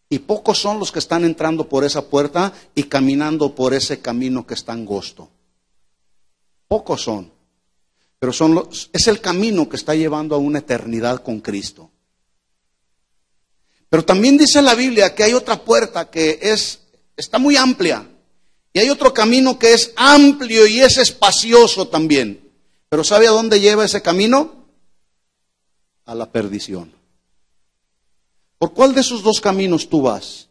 y pocos son los que están entrando por esa puerta y caminando por ese camino que está angosto. Pocos son, pero es el camino que está llevando a una eternidad con Cristo. Pero también dice la Biblia que hay otra puerta que está muy amplia. Y hay otro camino que es amplio y es espacioso también. Pero ¿sabe a dónde lleva ese camino? A la perdición. ¿Por cuál de esos dos caminos tú vas?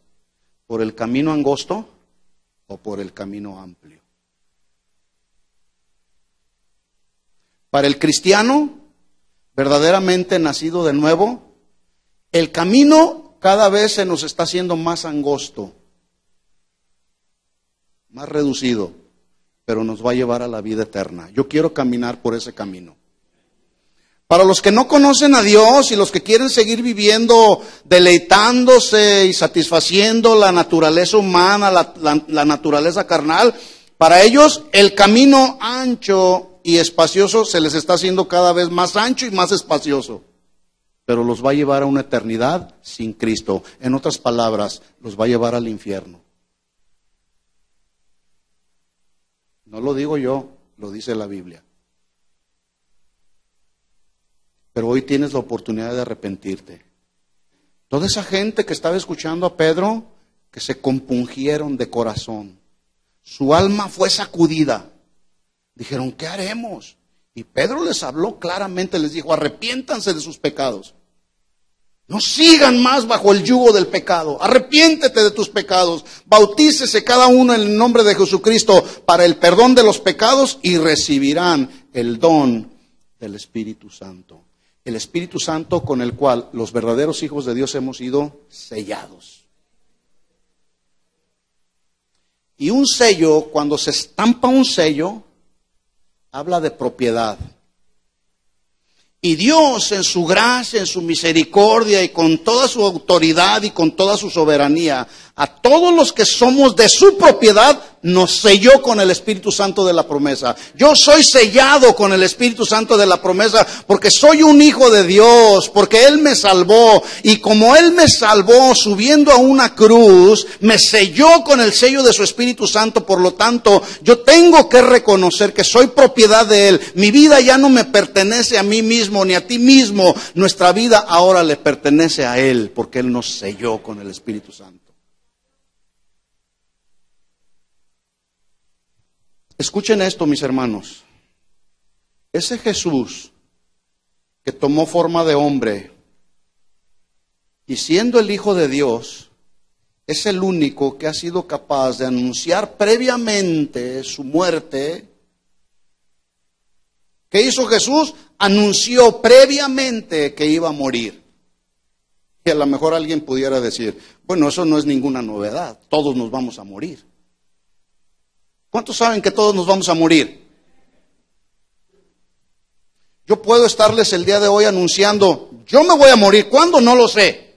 ¿Por el camino angosto o por el camino amplio? Para el cristiano, verdaderamente nacido de nuevo, el camino cada vez se nos está haciendo más angosto, más reducido, pero nos va a llevar a la vida eterna. Yo quiero caminar por ese camino. Para los que no conocen a Dios y los que quieren seguir viviendo, deleitándose y satisfaciendo la naturaleza humana, la naturaleza carnal, para ellos el camino ancho y espacioso se les está haciendo cada vez más ancho y más espacioso. Pero los va a llevar a una eternidad sin Cristo. En otras palabras, los va a llevar al infierno. No lo digo yo, lo dice la Biblia. Pero hoy tienes la oportunidad de arrepentirte. Toda esa gente que estaba escuchando a Pedro, que se compungieron de corazón. Su alma fue sacudida. Dijeron, ¿qué haremos? Y Pedro les habló claramente, les dijo, arrepiéntanse de sus pecados. No sigan más bajo el yugo del pecado. Arrepiéntete de tus pecados. Bautícese cada uno en el nombre de Jesucristo para el perdón de los pecados y recibirán el don del Espíritu Santo. El Espíritu Santo con el cual los verdaderos hijos de Dios hemos sido sellados. Y un sello, cuando se estampa un sello, habla de propiedad. Y Dios en su gracia, en su misericordia y con toda su autoridad y con toda su soberanía, a todos los que somos de su propiedad, nos selló con el Espíritu Santo de la promesa. Yo soy sellado con el Espíritu Santo de la promesa porque soy un hijo de Dios, porque Él me salvó. Y como Él me salvó subiendo a una cruz, me selló con el sello de su Espíritu Santo. Por lo tanto, yo tengo que reconocer que soy propiedad de Él. Mi vida ya no me pertenece a mí mismo ni a ti mismo. Nuestra vida ahora le pertenece a Él porque Él nos selló con el Espíritu Santo. Escuchen esto, mis hermanos. Ese Jesús que tomó forma de hombre y siendo el Hijo de Dios, es el único que ha sido capaz de anunciar previamente su muerte. ¿Qué hizo Jesús? Anunció previamente que iba a morir. Y a lo mejor alguien pudiera decir, bueno, eso no es ninguna novedad, todos nos vamos a morir. ¿Cuántos saben que todos nos vamos a morir? Yo puedo estarles el día de hoy anunciando, yo me voy a morir, ¿cuándo? No lo sé,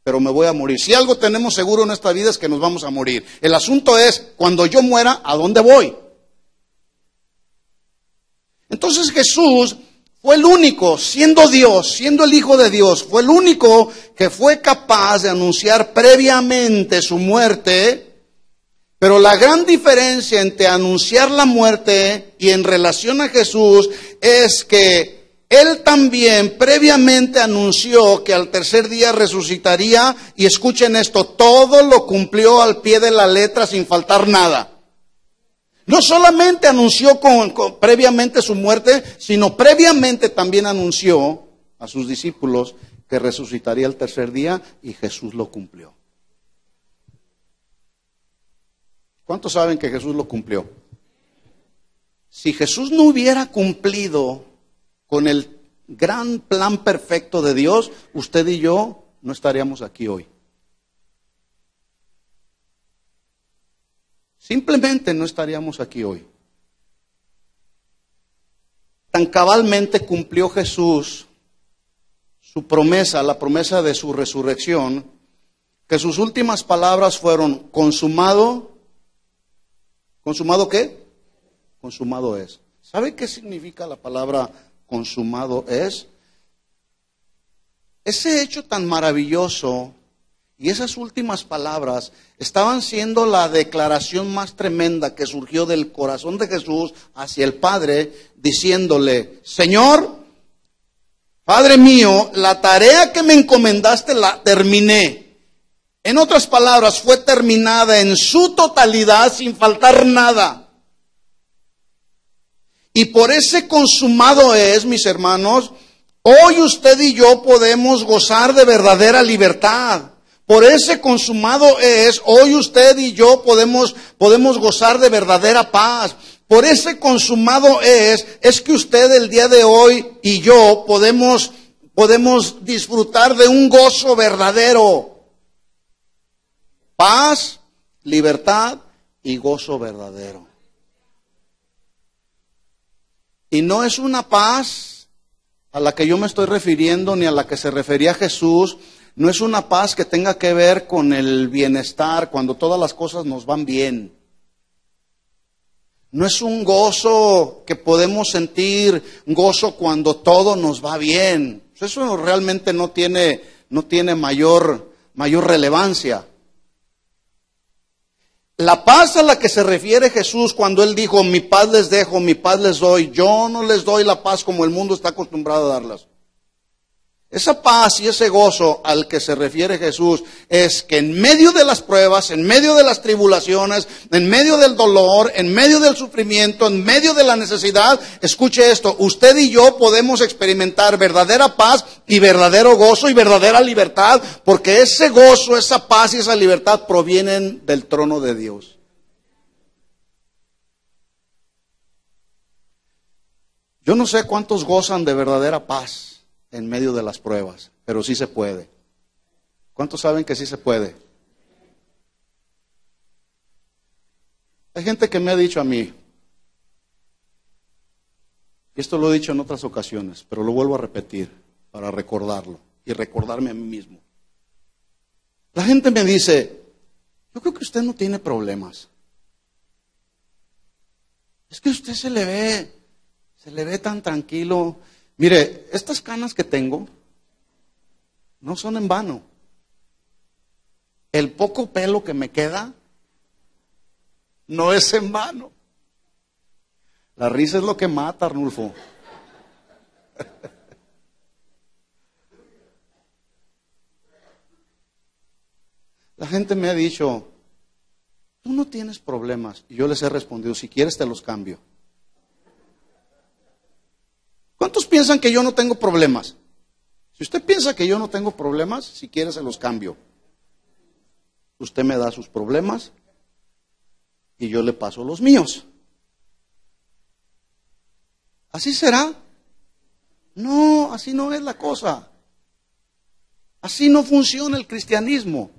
pero me voy a morir. Si algo tenemos seguro en esta vida es que nos vamos a morir. El asunto es, cuando yo muera, ¿a dónde voy? Entonces Jesús fue el único, siendo Dios, siendo el Hijo de Dios, fue el único que fue capaz de anunciar previamente su muerte. Pero la gran diferencia entre anunciar la muerte y en relación a Jesús es que Él también previamente anunció que al tercer día resucitaría, y escuchen esto, todo lo cumplió al pie de la letra sin faltar nada. No solamente anunció previamente su muerte, sino previamente también anunció a sus discípulos que resucitaría el tercer día, y Jesús lo cumplió. ¿Cuántos saben que Jesús lo cumplió? Si Jesús no hubiera cumplido con el gran plan perfecto de Dios, usted y yo no estaríamos aquí hoy. Simplemente no estaríamos aquí hoy. Tan cabalmente cumplió Jesús su promesa, la promesa de su resurrección, que sus últimas palabras fueron, consumado. ¿Consumado qué? Consumado es. ¿Sabe qué significa la palabra consumado es? Ese hecho tan maravilloso y esas últimas palabras estaban siendo la declaración más tremenda que surgió del corazón de Jesús hacia el Padre, diciéndole, Señor, Padre mío, la tarea que me encomendaste la terminé. En otras palabras, fue terminada en su totalidad sin faltar nada. Y por ese consumado es, mis hermanos, hoy usted y yo podemos gozar de verdadera libertad. Por ese consumado es, hoy usted y yo podemos gozar de verdadera paz. Por ese consumado es que usted el día de hoy y yo podemos disfrutar de un gozo verdadero. Paz, libertad y gozo verdadero. Y no es una paz a la que yo me estoy refiriendo ni a la que se refería Jesús. No es una paz que tenga que ver con el bienestar, cuando todas las cosas nos van bien. No es un gozo que podemos sentir, gozo cuando todo nos va bien. Eso realmente no tiene mayor relevancia. La paz a la que se refiere Jesús cuando Él dijo, mi paz les dejo, mi paz les doy, yo no les doy la paz como el mundo está acostumbrado a darlas. Esa paz y ese gozo al que se refiere Jesús es que en medio de las pruebas, en medio de las tribulaciones, en medio del dolor, en medio del sufrimiento, en medio de la necesidad, escuche esto, usted y yo podemos experimentar verdadera paz y verdadero gozo y verdadera libertad, porque ese gozo, esa paz y esa libertad provienen del trono de Dios. Yo no sé cuántos gozan de verdadera paz en medio de las pruebas, pero sí se puede. ¿Cuántos saben que sí se puede? Hay gente que me ha dicho a mí, y esto lo he dicho en otras ocasiones, pero lo vuelvo a repetir para recordarlo y recordarme a mí mismo. La gente me dice, yo creo que usted no tiene problemas. Es que usted se le ve tan tranquilo. Mire, estas canas que tengo no son en vano. El poco pelo que me queda no es en vano. La risa es lo que mata, Arnulfo. La gente me ha dicho, tú no tienes problemas. Y yo les he respondido, si quieres te los cambio. ¿Cuántos piensan que yo no tengo problemas? Si usted piensa que yo no tengo problemas, si quiere se los cambio. Usted me da sus problemas y yo le paso los míos. ¿Así será? No, así no es la cosa. Así no funciona el cristianismo.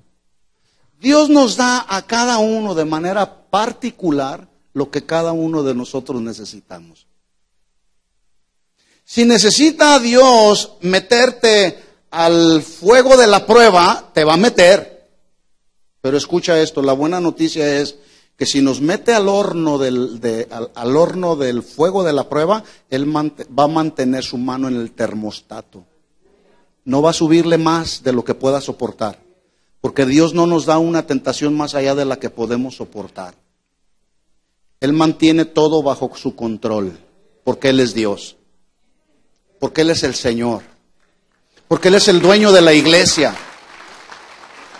Dios nos da a cada uno de manera particular lo que cada uno de nosotros necesitamos. Si necesita a Dios meterte al fuego de la prueba, te va a meter. Pero escucha esto, la buena noticia es que si nos mete al horno al horno del fuego de la prueba, Él va a mantener su mano en el termostato. No va a subirle más de lo que pueda soportar. Porque Dios no nos da una tentación más allá de la que podemos soportar. Él mantiene todo bajo su control, porque Él es Dios. Porque Él es el Señor, porque Él es el dueño de la iglesia.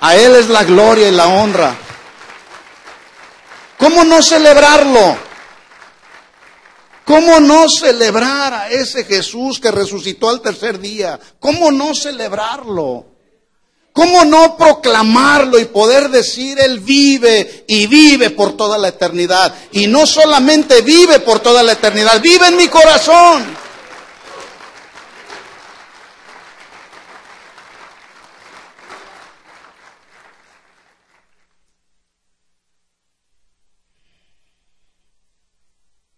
A Él es la gloria y la honra. ¿Cómo no celebrarlo? ¿Cómo no celebrar a ese Jesús que resucitó al tercer día? ¿Cómo no celebrarlo? ¿Cómo no proclamarlo y poder decir, Él vive y vive por toda la eternidad? Y no solamente vive por toda la eternidad, vive en mi corazón.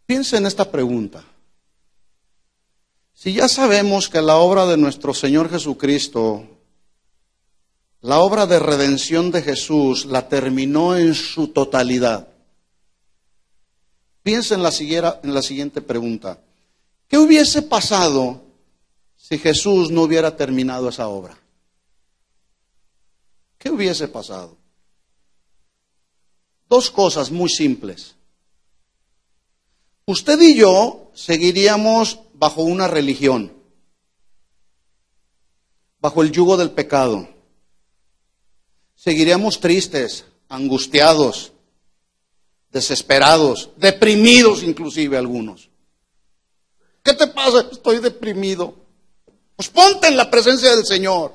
Piensa en esta pregunta. Si ya sabemos que la obra de nuestro Señor Jesucristo, la obra de redención de Jesús, la terminó en su totalidad. Piensa en la siguiente pregunta. ¿Qué hubiese pasado si Jesús no hubiera terminado esa obra? ¿Qué hubiese pasado? Dos cosas muy simples. Usted y yo seguiríamos bajo una religión. bajo el yugo del pecado. Seguiremos tristes, angustiados, desesperados, deprimidos inclusive algunos. ¿Qué te pasa? Estoy deprimido. Pues ponte en la presencia del Señor.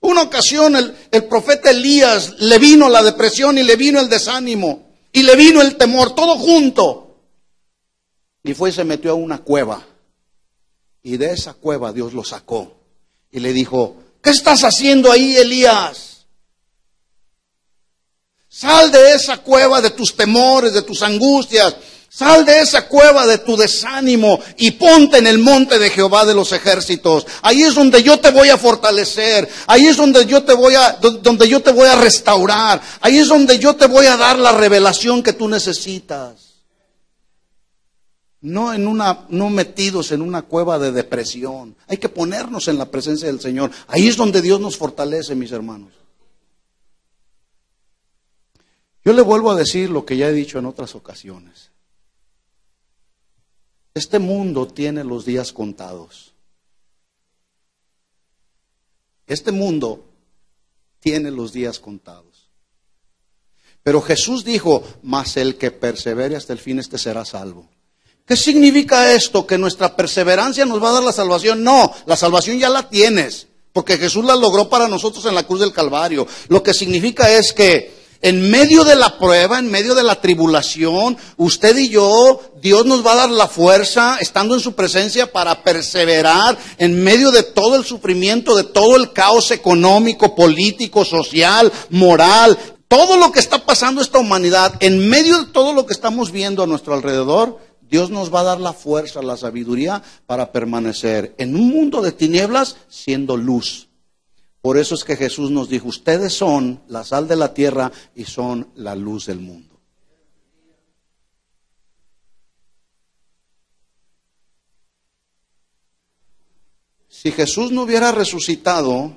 Una ocasión el profeta Elías le vino la depresión y le vino el desánimo y le vino el temor, todo junto. Y fue y se metió a una cueva. Y de esa cueva Dios lo sacó. Y le dijo, ¿qué estás haciendo ahí, Elías? Sal de esa cueva de tus temores, de tus angustias. Sal de esa cueva de tu desánimo y ponte en el monte de Jehová de los ejércitos. Ahí es donde yo te voy a fortalecer. Ahí es donde yo te voy a restaurar. Ahí es donde yo te voy a dar la revelación que tú necesitas. No metidos en una cueva de depresión. Hay que ponernos en la presencia del Señor. Ahí es donde Dios nos fortalece, mis hermanos. Yo le vuelvo a decir lo que ya he dicho en otras ocasiones. Este mundo tiene los días contados. Este mundo tiene los días contados. Pero Jesús dijo, mas el que persevere hasta el fin, este será salvo. ¿Qué significa esto? ¿Que nuestra perseverancia nos va a dar la salvación? No, la salvación ya la tienes, porque Jesús la logró para nosotros en la cruz del Calvario. Lo que significa es que en medio de la prueba, en medio de la tribulación, usted y yo, Dios nos va a dar la fuerza, estando en su presencia, para perseverar en medio de todo el sufrimiento, de todo el caos económico, político, social, moral, todo lo que está pasando esta humanidad, en medio de todo lo que estamos viendo a nuestro alrededor, Dios nos va a dar la fuerza, la sabiduría para permanecer en un mundo de tinieblas siendo luz. Por eso es que Jesús nos dijo, ustedes son la sal de la tierra y son la luz del mundo. Si Jesús no hubiera resucitado,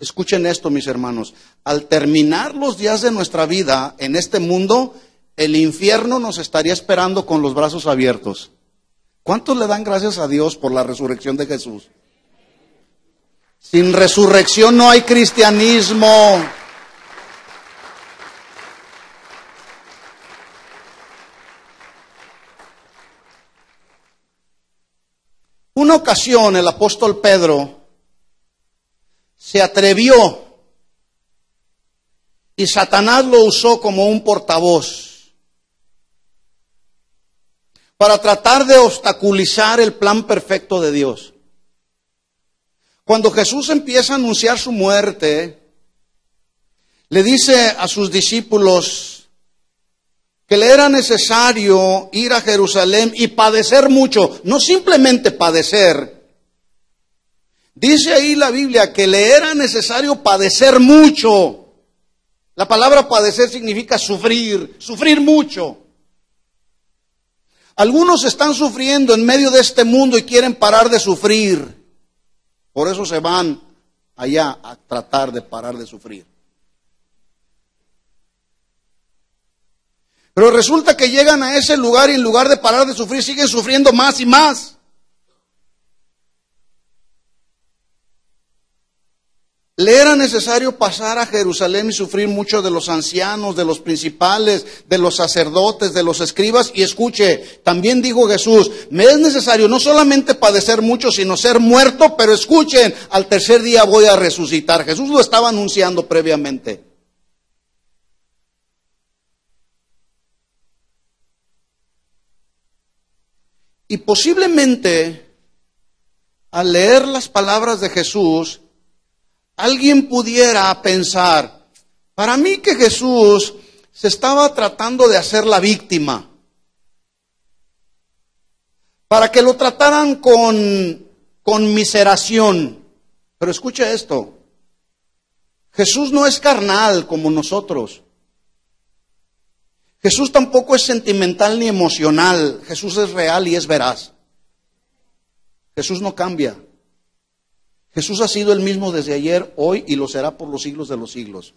escuchen esto, mis hermanos, al terminar los días de nuestra vida en este mundo, el infierno nos estaría esperando con los brazos abiertos. ¿Cuántos le dan gracias a Dios por la resurrección de Jesús? Sin resurrección no hay cristianismo. Una ocasión el apóstol Pedro se atrevió y Satanás lo usó como un portavoz para tratar de obstaculizar el plan perfecto de Dios. Cuando Jesús empieza a anunciar su muerte, le dice a sus discípulos que le era necesario ir a Jerusalén y padecer mucho, no simplemente padecer. Dice ahí la Biblia que le era necesario padecer mucho. La palabra padecer significa sufrir, sufrir mucho. Algunos están sufriendo en medio de este mundo y quieren parar de sufrir. Por eso se van allá a tratar de parar de sufrir. Pero resulta que llegan a ese lugar y en lugar de parar de sufrir, siguen sufriendo más y más. Le era necesario pasar a Jerusalén y sufrir mucho de los ancianos, de los principales, de los sacerdotes, de los escribas. Y escuche, también dijo Jesús, me es necesario no solamente padecer mucho, sino ser muerto, pero escuchen, al tercer día voy a resucitar. Jesús lo estaba anunciando previamente. Y posiblemente, al leer las palabras de Jesús, alguien pudiera pensar, para mí que Jesús se estaba tratando de hacer la víctima, para que lo trataran con conmiseración. Pero escucha esto, Jesús no es carnal como nosotros. Jesús tampoco es sentimental ni emocional. Jesús es real y es veraz. Jesús no cambia. Jesús ha sido el mismo desde ayer, hoy y lo será por los siglos de los siglos.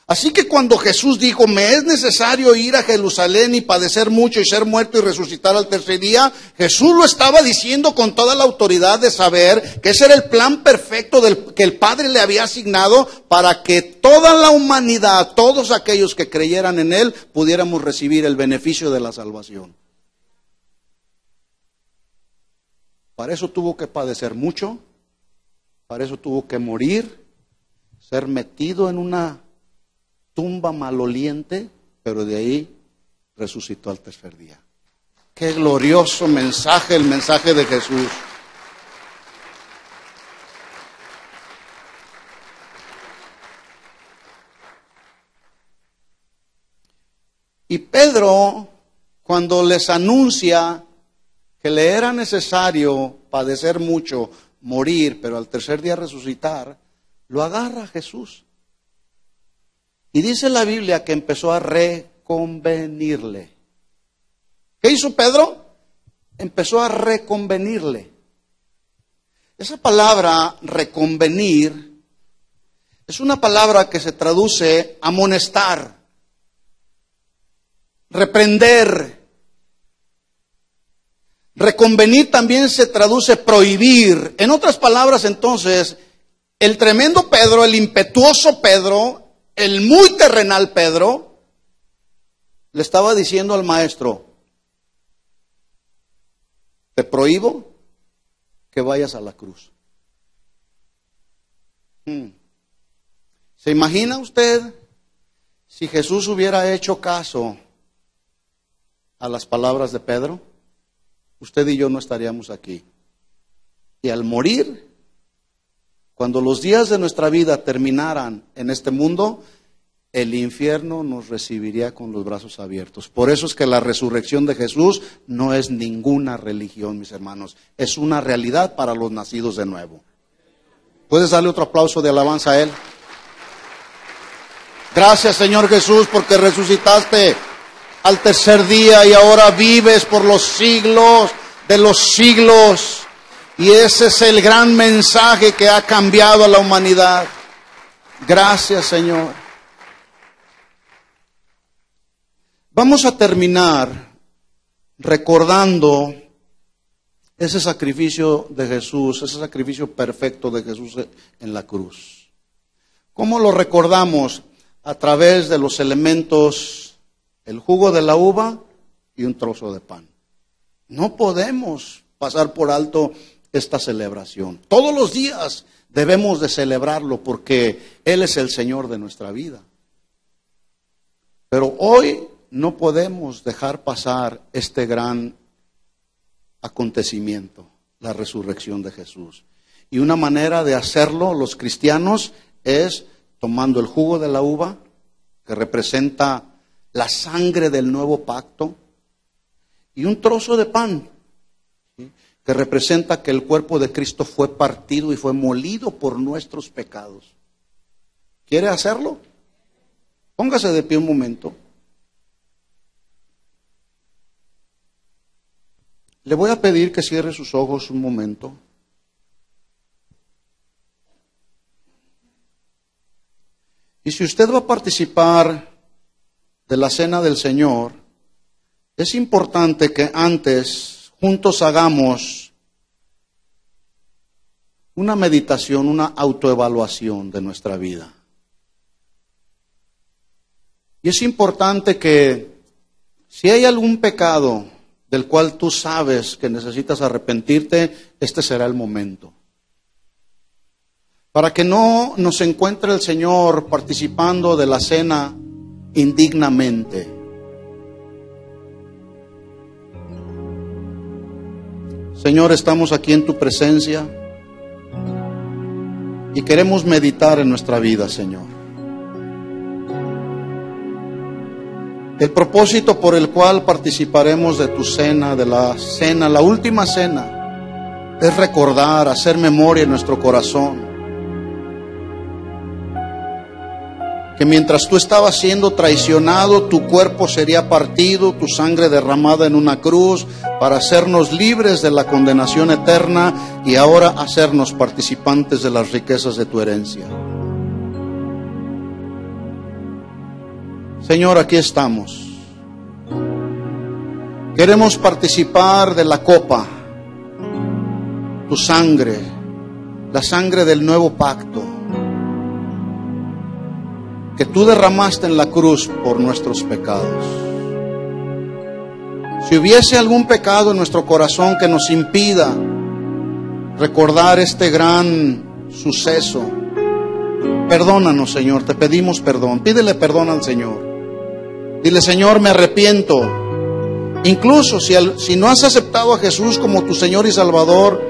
Así que cuando Jesús dijo, me es necesario ir a Jerusalén y padecer mucho y ser muerto y resucitar al tercer día, Jesús lo estaba diciendo con toda la autoridad de saber que ese era el plan perfecto que el Padre le había asignado para que toda la humanidad, todos aquellos que creyeran en Él, pudiéramos recibir el beneficio de la salvación. Para eso tuvo que padecer mucho, para eso tuvo que morir, ser metido en una tumba maloliente, pero de ahí resucitó al tercer día. Qué glorioso mensaje, el mensaje de Jesús. Y Pedro, cuando les anuncia que le era necesario padecer mucho, morir, pero al tercer día resucitar, lo agarra Jesús. Y dice la Biblia que empezó a reconvenirle. ¿Qué hizo Pedro? Empezó a reconvenirle. Esa palabra reconvenir es una palabra que se traduce amonestar, reprender. Reconvenir también se traduce prohibir. En otras palabras, entonces, el tremendo Pedro, el impetuoso Pedro, el muy terrenal Pedro, le estaba diciendo al maestro, te prohíbo que vayas a la cruz. ¿Se imagina usted si Jesús hubiera hecho caso a las palabras de Pedro? Usted y yo no estaríamos aquí. Y al morir, cuando los días de nuestra vida terminaran en este mundo, el infierno nos recibiría con los brazos abiertos. Por eso es que la resurrección de Jesús no es ninguna religión, mis hermanos. Es una realidad para los nacidos de nuevo. ¿Puedes darle otro aplauso de alabanza a Él? Gracias, Señor Jesús, porque resucitaste al tercer día y ahora vives por los siglos de los siglos. Y ese es el gran mensaje que ha cambiado a la humanidad. Gracias, Señor. Vamos a terminar recordando ese sacrificio de Jesús, ese sacrificio perfecto de Jesús en la cruz. ¿Cómo lo recordamos? A través de los elementos, el jugo de la uva y un trozo de pan. No podemos pasar por alto esta celebración. Todos los días debemos de celebrarlo porque Él es el Señor de nuestra vida. Pero hoy no podemos dejar pasar este gran acontecimiento, la resurrección de Jesús. Y una manera de hacerlo, los cristianos, es tomando el jugo de la uva, que representa la sangre del nuevo pacto, y un trozo de pan, ¿sí?, que representa que el cuerpo de Cristo fue partido y fue molido por nuestros pecados. ¿Quiere hacerlo? Póngase de pie un momento. Le voy a pedir que cierre sus ojos un momento. Y si usted va a participar de la cena del Señor, es importante que antes juntos hagamos una meditación, una autoevaluación de nuestra vida. Y es importante que si hay algún pecado del cual tú sabes que necesitas arrepentirte, este será el momento. Para que no nos encuentre el Señor participando de la cena indignamente. Señor, estamos aquí en tu presencia y queremos meditar en nuestra vida, Señor. El propósito por el cual participaremos de tu cena, de la cena, la última cena, es recordar, hacer memoria en nuestro corazón, que mientras tú estabas siendo traicionado, tu cuerpo sería partido, tu sangre derramada en una cruz, para hacernos libres de la condenación eterna y ahora hacernos participantes de las riquezas de tu herencia. Señor, aquí estamos. Queremos participar de la copa, tu sangre, la sangre del nuevo pacto, que tú derramaste en la cruz por nuestros pecados. Si hubiese algún pecado en nuestro corazón que nos impida recordar este gran suceso, perdónanos, Señor, te pedimos perdón. Pídele perdón al Señor. Dile: Señor, me arrepiento. Incluso si no has aceptado a Jesús como tu Señor y Salvador,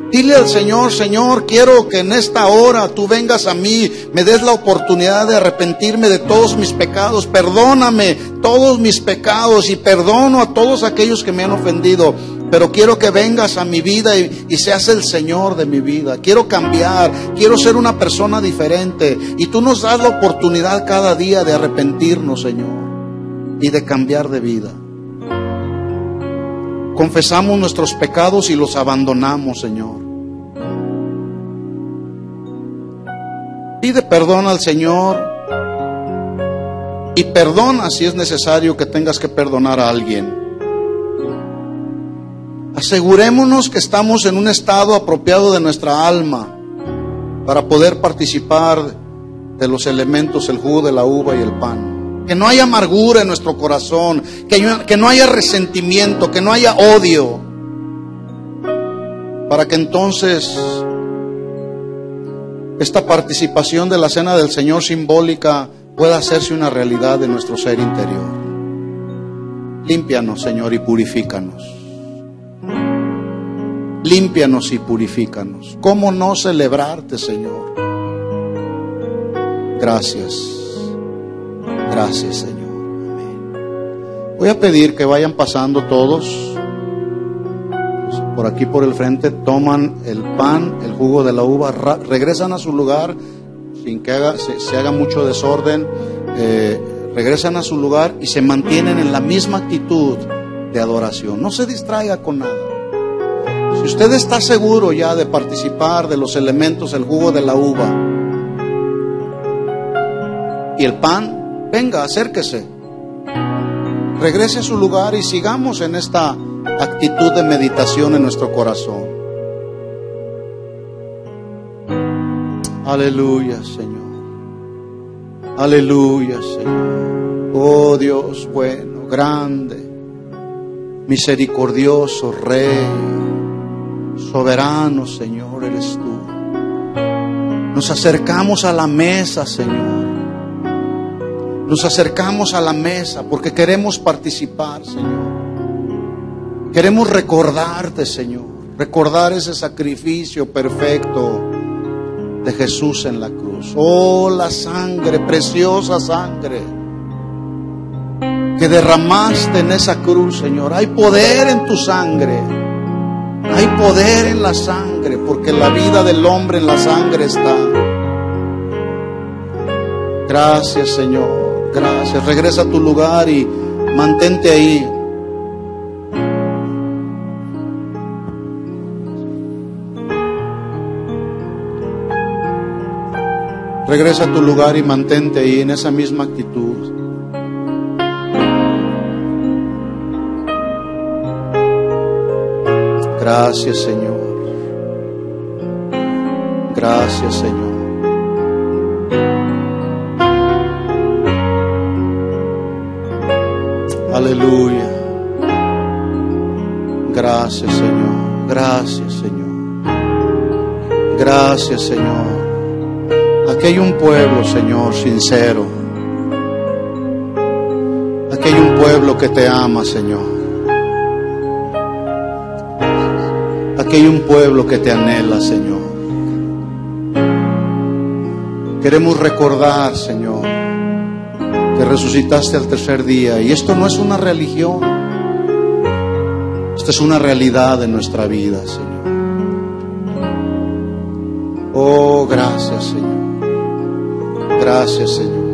dile al Señor: Señor, quiero que en esta hora tú vengas a mí, me des la oportunidad de arrepentirme de todos mis pecados. Perdóname todos mis pecados y perdono a todos aquellos que me han ofendido. Pero quiero que vengas a mi vida y seas el Señor de mi vida. Quiero cambiar, quiero ser una persona diferente. Y tú nos das la oportunidad cada día de arrepentirnos, Señor, y de cambiar de vida. Confesamos nuestros pecados y los abandonamos, Señor. Pide perdón al Señor y perdona si es necesario que tengas que perdonar a alguien. Asegurémonos que estamos en un estado apropiado de nuestra alma para poder participar de los elementos, el jugo de la uva y el pan. Que no haya amargura en nuestro corazón, que no haya resentimiento, que no haya odio, para que entonces esta participación de la cena del Señor simbólica pueda hacerse una realidad de nuestro ser interior. Límpianos, Señor, y purifícanos. Límpianos y purifícanos. ¿Cómo no celebrarte, Señor? Gracias. Gracias, Señor. Amén. Voy a pedir que vayan pasando todos por aquí por el frente, toman el pan, el jugo de la uva, regresan a su lugar sin que se haga mucho desorden, regresan a su lugar y se mantienen en la misma actitud de adoración. No se distraiga con nada. Si usted está seguro ya de participar de los elementos, el jugo de la uva y el pan, venga, acérquese, regrese a su lugar y sigamos en esta actitud de meditación en nuestro corazón. Aleluya, Señor. Aleluya, Señor. Oh Dios bueno, grande, misericordioso Rey, soberano, Señor, eres tú. Nos acercamos a la mesa, Señor. Nos acercamos a la mesa porque queremos participar, Señor. Queremos recordarte, Señor. Recordar ese sacrificio perfecto de Jesús en la cruz. Oh, la sangre, preciosa sangre que derramaste en esa cruz, Señor. Hay poder en tu sangre. Hay poder en la sangre, porque la vida del hombre en la sangre está. Gracias, Señor. Gracias. Regresa a tu lugar y mantente ahí. Regresa a tu lugar y mantente ahí en esa misma actitud. Gracias, Señor. Gracias, Señor. Aleluya. Gracias, Señor. Gracias, Señor. Gracias, Señor. Aquí hay un pueblo, Señor, sincero. Aquí hay un pueblo que te ama, Señor. Aquí hay un pueblo que te anhela, Señor. Queremos recordar, Señor, que resucitaste al tercer día. Y esto no es una religión. Esto es una realidad de nuestra vida, Señor. Oh, gracias, Señor. Gracias, Señor.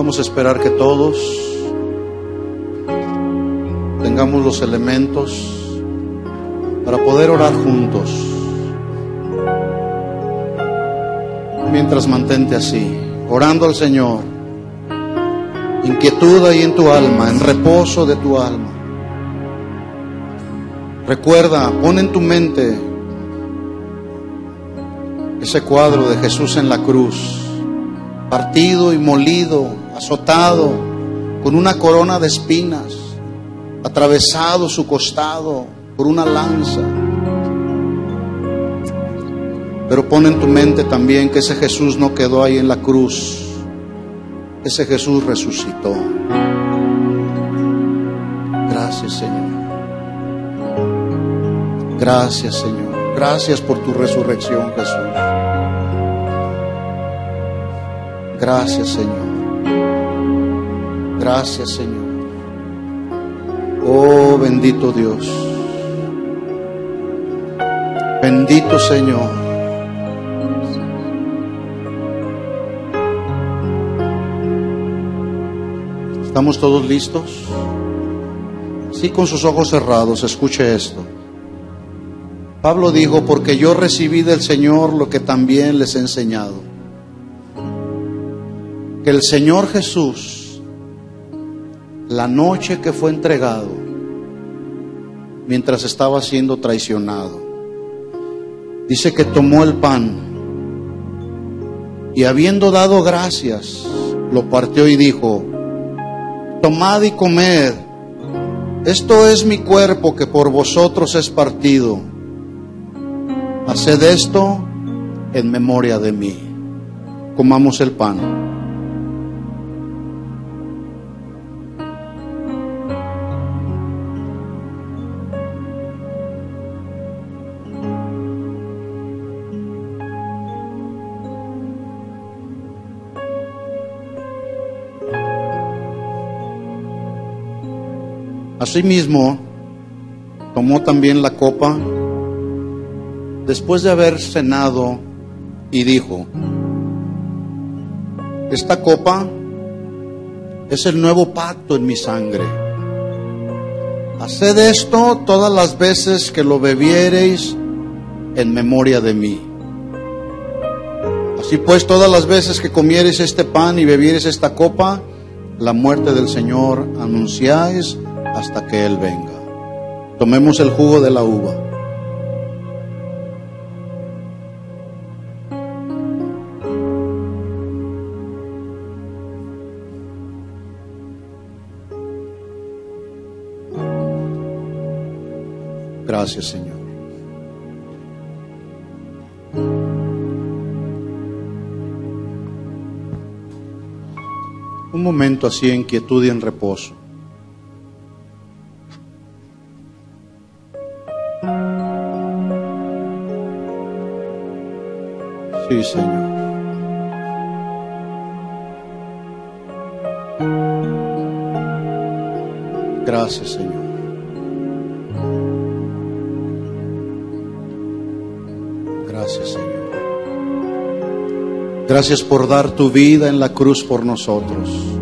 Vamos a esperar que todos tengamos los elementos para poder orar juntos. Mientras mantente así, orando al Señor. Inquietud ahí en tu alma, en reposo de tu alma. Recuerda, pon en tu mente ese cuadro de Jesús en la cruz, partido y molido, azotado, con una corona de espinas, atravesado su costado por una lanza. Pero pon en tu mente también que ese Jesús no quedó ahí en la cruz. Ese Jesús resucitó. Gracias, Señor. Gracias, Señor. Gracias por tu resurrección, Jesús. Gracias, Señor. Gracias, Señor. Oh, bendito Dios. Bendito Señor. ¿Estamos todos listos? Sí, con sus ojos cerrados, escuche esto. Pablo dijo, porque yo recibí del Señor lo que también les he enseñado. Que el Señor Jesús, la noche que fue entregado, mientras estaba siendo traicionado, dice que tomó el pan y habiendo dado gracias, lo partió y dijo, tomad y comed, esto es mi cuerpo que por vosotros es partido. Haced esto en memoria de mí. Comamos el pan. Asimismo, tomó también la copa después de haber cenado y dijo, esta copa es el nuevo pacto en mi sangre. Haced esto todas las veces que lo bebiereis en memoria de mí. Así pues, todas las veces que comiereis este pan y bebiereis esta copa, la muerte del Señor anunciáis hasta que Él venga. Tomemos el jugo de la uva. Gracias, Señor. Un momento así en quietud y en reposo. Sí, Señor. Gracias, Señor. Gracias, Señor. Gracias por dar tu vida en la cruz por nosotros.